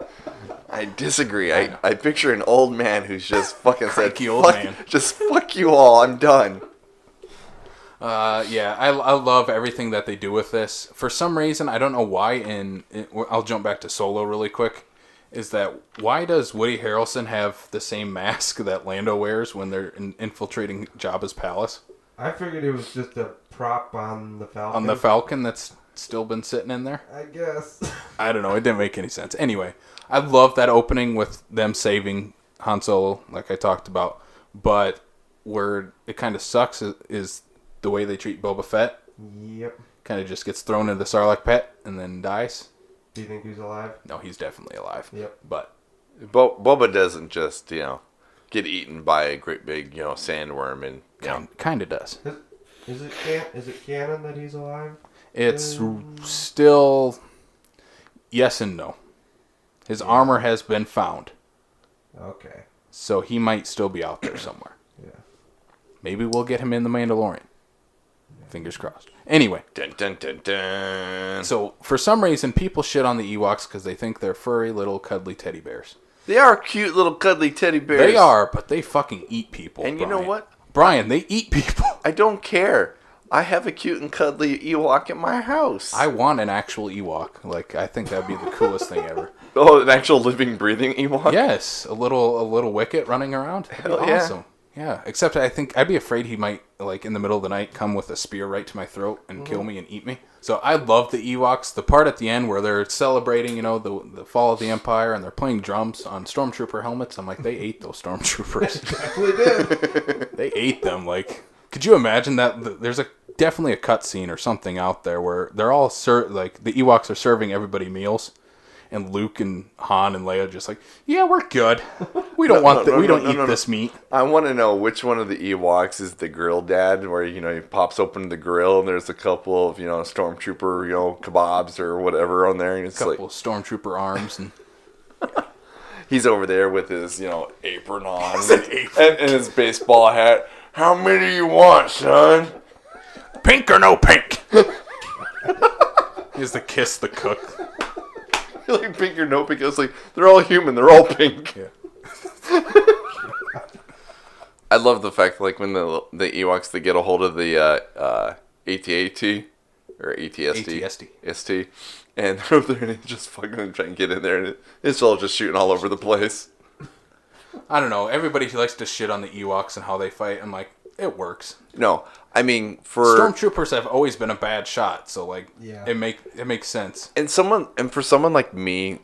I disagree. I picture an old man who's just fucking said, Cranky old fuck, man. just fuck you all, I'm done. Yeah, I love everything that they do with this. For some reason, I don't know why, I'll jump back to Solo really quick, is that why does Woody Harrelson have the same mask that Lando wears when they're infiltrating Jabba's palace? I figured it was just a prop on the Falcon. On the Falcon that's still been sitting in there? I guess. I don't know, it didn't make any sense. Anyway, I love that opening with them saving Han Solo, like I talked about, but where it kind of sucks is the way they treat Boba Fett. Yep. Kind of just gets thrown into the Sarlacc pit and then dies. Do you think he's alive? No, he's definitely alive. Yep. But Boba doesn't just, get eaten by a great big, sandworm and, kind of does. Is it canon that he's alive? It's still yes and no. His armor has been found. Okay. So he might still be out there somewhere. Yeah. Maybe we'll get him in The Mandalorian. Fingers crossed. Anyway. Dun, dun, dun, dun. So, for some reason, people shit on the Ewoks because they think they're furry little cuddly teddy bears. They are cute little cuddly teddy bears. They are, but they fucking eat people. And you know what? Brian, they eat people. I don't care. I have a cute and cuddly Ewok at my house. I want an actual Ewok. Like, I think that'd be the coolest thing ever. Oh, an actual living, breathing Ewok? Yes, a little Wicket running around. That'd be Hell yeah. awesome. Yeah, except I think I'd be afraid he might, like, in the middle of the night, come with a spear right to my throat and kill me and eat me. So I love the Ewoks. The part at the end where they're celebrating, the fall of the Empire, and they're playing drums on Stormtrooper helmets. I'm like, they ate those Stormtroopers. Definitely did. They ate them. Like, could you imagine that? There's definitely a cutscene or something out there where they're all the Ewoks are serving everybody meals. And Luke and Han and Leia just like, yeah, we're good. We don't eat this meat. I want to know which one of the Ewoks is the grill dad, where he pops open the grill and there's a couple of stormtrooper kebabs or whatever on there. And it's Couple of stormtrooper arms and he's over there with his apron on and his baseball hat. How many do you want, son? Pink or no pink? He has to kiss the cook. Like pink or no pink. I was like, they're all human. They're all pink. Yeah. I love the fact when the Ewoks they get a hold of the AT-AT or ATST. ATST. ST, and they're over there and they just fucking trying to get in there and it's all just shooting all over the place. I don't know. Everybody likes to shit on the Ewoks and how they fight. I'm like, it works. No, I mean for Stormtroopers have always been a bad shot, so Yeah. it makes sense. and for someone like me,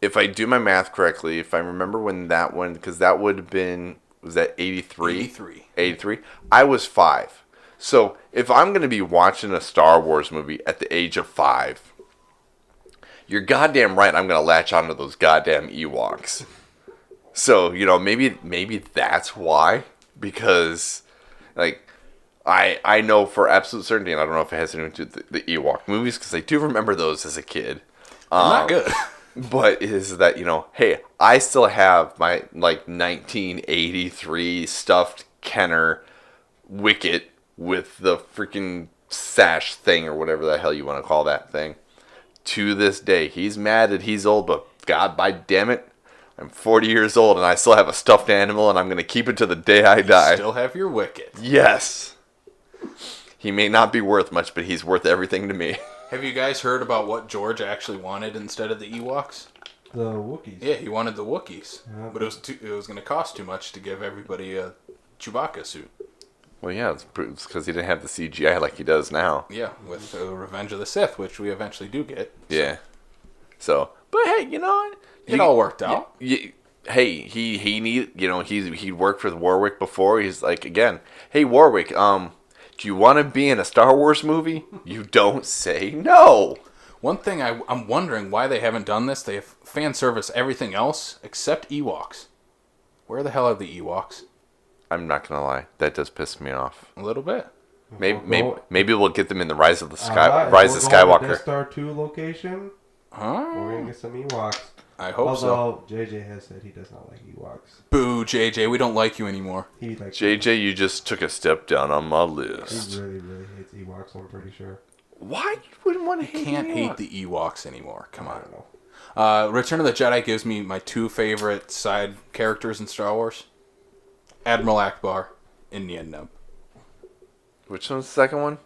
if I do my math correctly, if I remember when that one, because that would have been, was that 83? 83. I was 5. So if I'm going to be watching a Star Wars movie at the age of 5, you're goddamn right I'm going to latch onto those goddamn Ewoks. So, maybe that's why, because I know for absolute certainty, and I don't know if it has anything to do with the Ewok movies, because I do remember those as a kid. Not good. But is that, hey, I still have my, 1983 stuffed Kenner Wicket with the freaking sash thing, or whatever the hell you want to call that thing. To this day, he's mad that he's old, but God, by damn it, I'm 40 years old, and I still have a stuffed animal, and I'm going to keep it to the day I die. Still have your Wicket. Yes. He may not be worth much, but he's worth everything to me. Have you guys heard about what George actually wanted instead of the Ewoks? The Wookiees. Yeah, he wanted the Wookiees, Yeah. but it was going to cost too much to give everybody a Chewbacca suit. Well, yeah, it's because he didn't have the CGI like he does now. Yeah, with Revenge of the Sith, which we eventually do get. Yeah. So, but hey, It all worked out. Hey, he need, he worked with Warwick before. He's like, again, hey Warwick, do you want to be in a Star Wars movie? You don't say no. One thing I'm wondering why they haven't done this. They have fan service everything else except Ewoks. Where the hell are the Ewoks? I'm not gonna lie, that does piss me off. A little bit. Maybe we'll get them in the Rise of If we're going to Skywalker. Death Star 2 location, we're going to get some Ewoks. I hope so. Although JJ has said he does not like Ewoks. Boo, JJ. We don't like you anymore. He likes JJ, you just took a step down on my list. He really, really hates Ewoks, I'm pretty sure. Why you wouldn't want to hate Can't the hate Ewoks? the Ewoks anymore. Come I on. don't know. Return of the Jedi gives me my 2 favorite side characters in Star Wars. Admiral Akbar and Nien Nunb. Which one's the second one?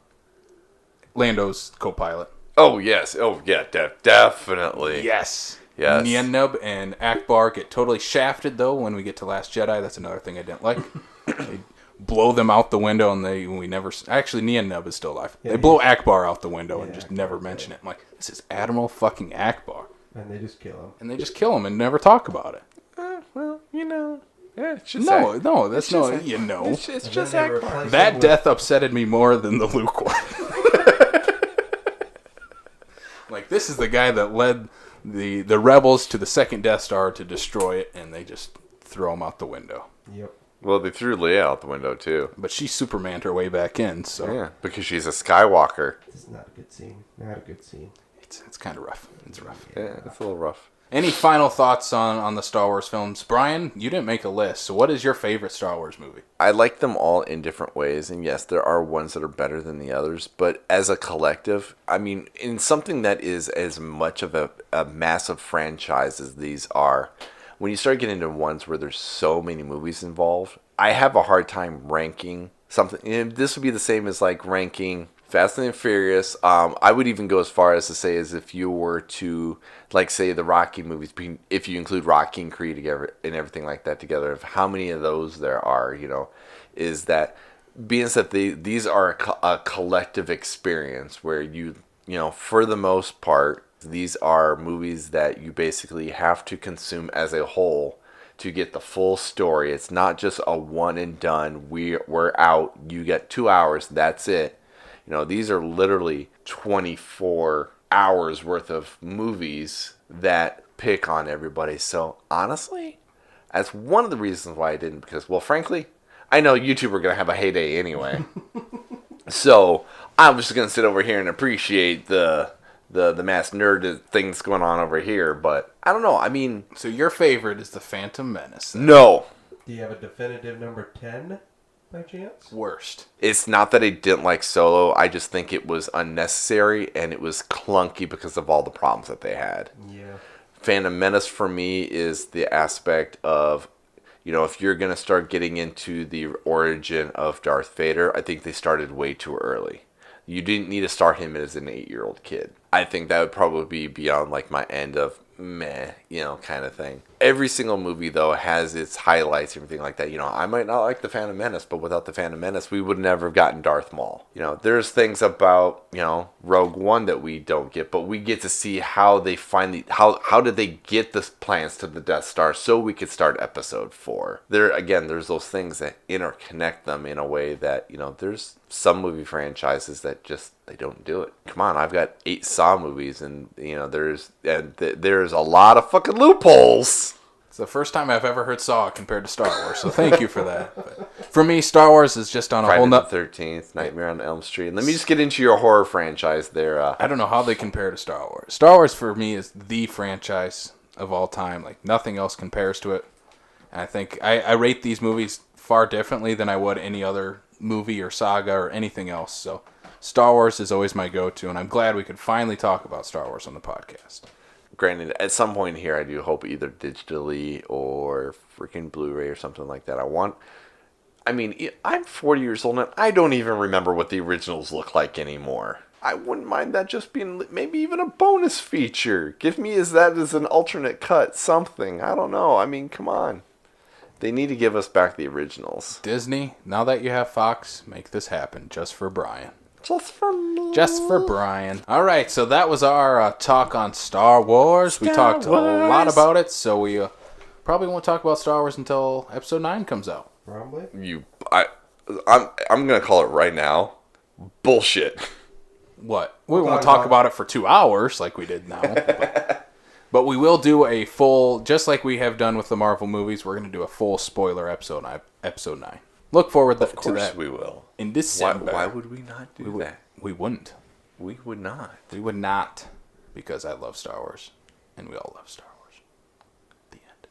Lando's co-pilot. Oh, yes. Oh, yeah, definitely. Yes. Yes. Nien Nunb and Akbar get totally shafted, though, when we get to Last Jedi. That's another thing I didn't like. They blow them out the window, and we never... Actually, Nien Nunb is still alive. Yeah, they blow Akbar out the window and just Akbar's never mention it. I'm like, this is Admiral fucking Akbar. And they just kill him. And they just kill him and never talk about it. Well, you know. Yeah, it's just No, that's it's no... just- You know. It's And just then they Akbar. replace him That with- death upsetted me more than the Luke one. Like, this is the guy that led the rebels to the second Death Star to destroy it, and they just throw him out the window. Yep. Well, they threw Leia out the window, too. But she Supermaned her way back in, so Yeah, because she's a Skywalker. This is not a good scene. Not a good scene. it's kind of rough. It's rough. Yeah, it's a little rough. Any final thoughts on the Star Wars films? Brian, you didn't make a list, so what is your favorite Star Wars movie? I like them all in different ways, and yes, there are ones that are better than the others, but as a collective, I mean, in something that is as much of a massive franchise as these are, when you start getting into ones where there's so many movies involved, I have a hard time ranking something. And this would be the same as like ranking Fast and the Furious. I would even go as far as to say as if you were to, like, say the Rocky movies, if you include Rocky and Creed together and everything like that together, of how many of those there are, you know, is that being that these are a collective experience where you know, for the most part, these are movies that you basically have to consume as a whole to get the full story. It's not just a one and done. We're out. You get 2 hours. That's it. You know, these are literally 24 hours worth of movies that pick on everybody. So honestly, that's one of the reasons why I didn't, because, well, frankly, I know YouTube are going to have a heyday anyway. So I'm just going to sit over here and appreciate the mass nerd things going on over here. But I don't know. I mean, So your favorite is the Phantom Menace. no. Do you have a definitive number 10 by chance? Worst. It's not that I didn't like Solo. I just think it was unnecessary and it was clunky because of all the problems that they had. Yeah. Phantom Menace for me is the aspect of, you know, if you're going to start getting into the origin of Darth Vader, I think they started way too early. You didn't need to start him as an 8-year-old kid. I think that would probably be beyond like my end of meh, you know, kind of thing. Every single movie, though, has its highlights and everything like that. You know, I might not like the Phantom Menace, but without the Phantom Menace, we would never have gotten Darth Maul. You know, there's things about, you know, Rogue One that we don't get, but we get to see how they finally, how did they get the plans to the Death Star so we could start Episode 4. There's those things that interconnect them in a way that, you know, there's some movie franchises that just, they don't do it. Come on, I've got 8 Saw movies, and, you know, there's a lot of fucking loopholes. It's the first time I've ever heard Saw compared to Star Wars, so thank you for that. But for me, Star Wars is just on a whole Friday the nother... 13th, Nightmare on Elm Street. Let me just get into your horror franchise there. I don't know how they compare to Star Wars. Star Wars for me is the franchise of all time. Like, nothing else compares to it. And I think I rate these movies far differently than I would any other movie or saga or anything else. So Star Wars is always my go-to, and I'm glad we could finally talk about Star Wars on the podcast. Granted, at some point here, I do hope either digitally or freaking Blu-ray or something like that. I'm 40 years old and I don't even remember what the originals look like anymore. I wouldn't mind that just being maybe even a bonus feature. Give me as an alternate cut, something. I don't know. I mean, come on. They need to give us back the originals. Disney, now that you have Fox, make this happen just for Brian. Just for me. Just for Brian. All right, so that was our talk on Star Wars. We talked a lot about it, so we probably won't talk about Star Wars until Episode 9 comes out. Probably. I'm gonna call it right now. Bullshit. What? We won't talk about it for 2 hours like we did now. But we will do a full, just like we have done with the Marvel movies, we're going to do a full spoiler episode on Episode 9. Look forward Of to course that we will. in December. Why would we not do that? We wouldn't. We would not. We would not, because I love Star Wars, and we all love Star Wars. The end.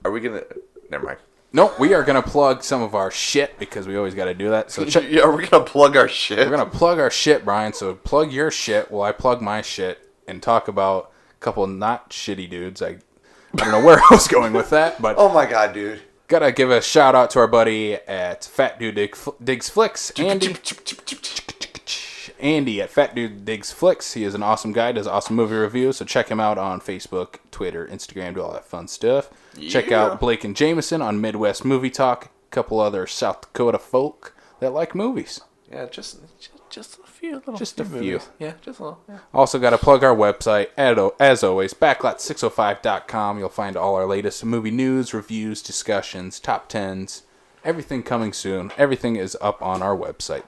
Are we gonna? Never mind. No, we are gonna plug some of our shit because we always got to do that. So Are we gonna plug our shit? we're gonna plug our shit, Brian. So plug your shit while I plug my shit and talk about a couple not shitty dudes. I don't know where I was going with that, but Oh my god, dude. gotta give a shout out to our buddy at Fat Dude Digs Flicks, Andy. Andy at Fat Dude Digs Flicks. He is an awesome guy, does awesome movie reviews, so check him out on Facebook, Twitter, Instagram, do all that fun stuff. Check out Blake and Jameson on Midwest Movie Talk, a couple other South Dakota folk that like movies. Yeah, just a few little. Just a few. movies. Yeah, just a little. Yeah. Also got to plug our website, as always, backlot605.com. You'll find all our latest movie news, reviews, discussions, top 10s, everything coming soon. Everything is up on our website.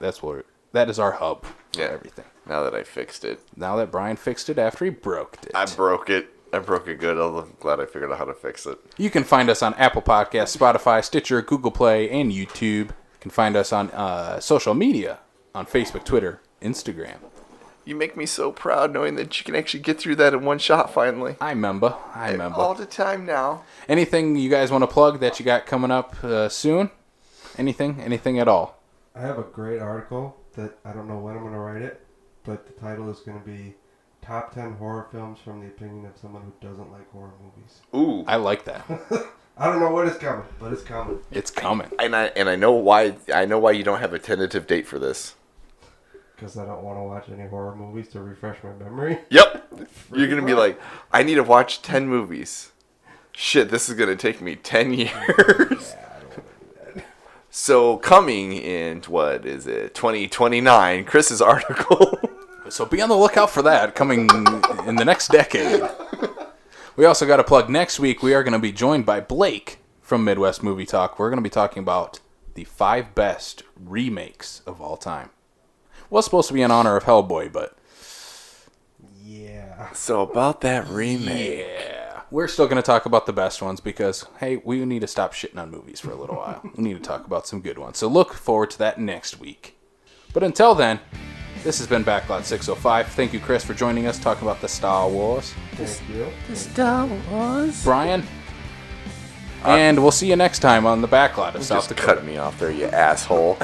That is our hub for everything. Now that I fixed it. Now that Brian fixed it after he broke it. I broke it good. I'm glad I figured out how to fix it. You can find us on Apple Podcasts, Spotify, Stitcher, Google Play, and YouTube. You can find us on social media on Facebook, Twitter, Instagram. You make me so proud knowing that you can actually get through that in one shot finally. I remember. All the time now. Anything you guys want to plug that you got coming up soon? Anything at all? I have a great article that I don't know when I'm going to write it, but the title is going to be Top 10 Horror Films from the Opinion of Someone Who Doesn't Like Horror Movies. Ooh. I like that. I don't know when it's coming, but it's coming. It's coming. And I know why you don't have a tentative date for this. Because I don't want to watch any horror movies to refresh my memory. Yep. You're going to be like, I need to watch 10 movies. Shit, this is going to take me 10 years. Yeah, I don't want to do that. So coming in, 2029, Chris's article. So be on the lookout for that coming in the next decade. We also got to plug next week. We are going to be joined by Blake from Midwest Movie Talk. We're going to be talking about the 5 best remakes of all time. Was supposed to be in honor of Hellboy, but Yeah. So about that remake. yeah, we're still going to talk about the best ones because, hey, we need to stop shitting on movies for a little while. We need to talk about some good ones. So look forward to that next week. But until then, this has been Backlot 605. Thank you, Chris, for joining us talking about the Star Wars. Thank you. Star Wars. Brian. And we'll see you next time on the Backlot of South Just Dakota. cut me off there, you asshole.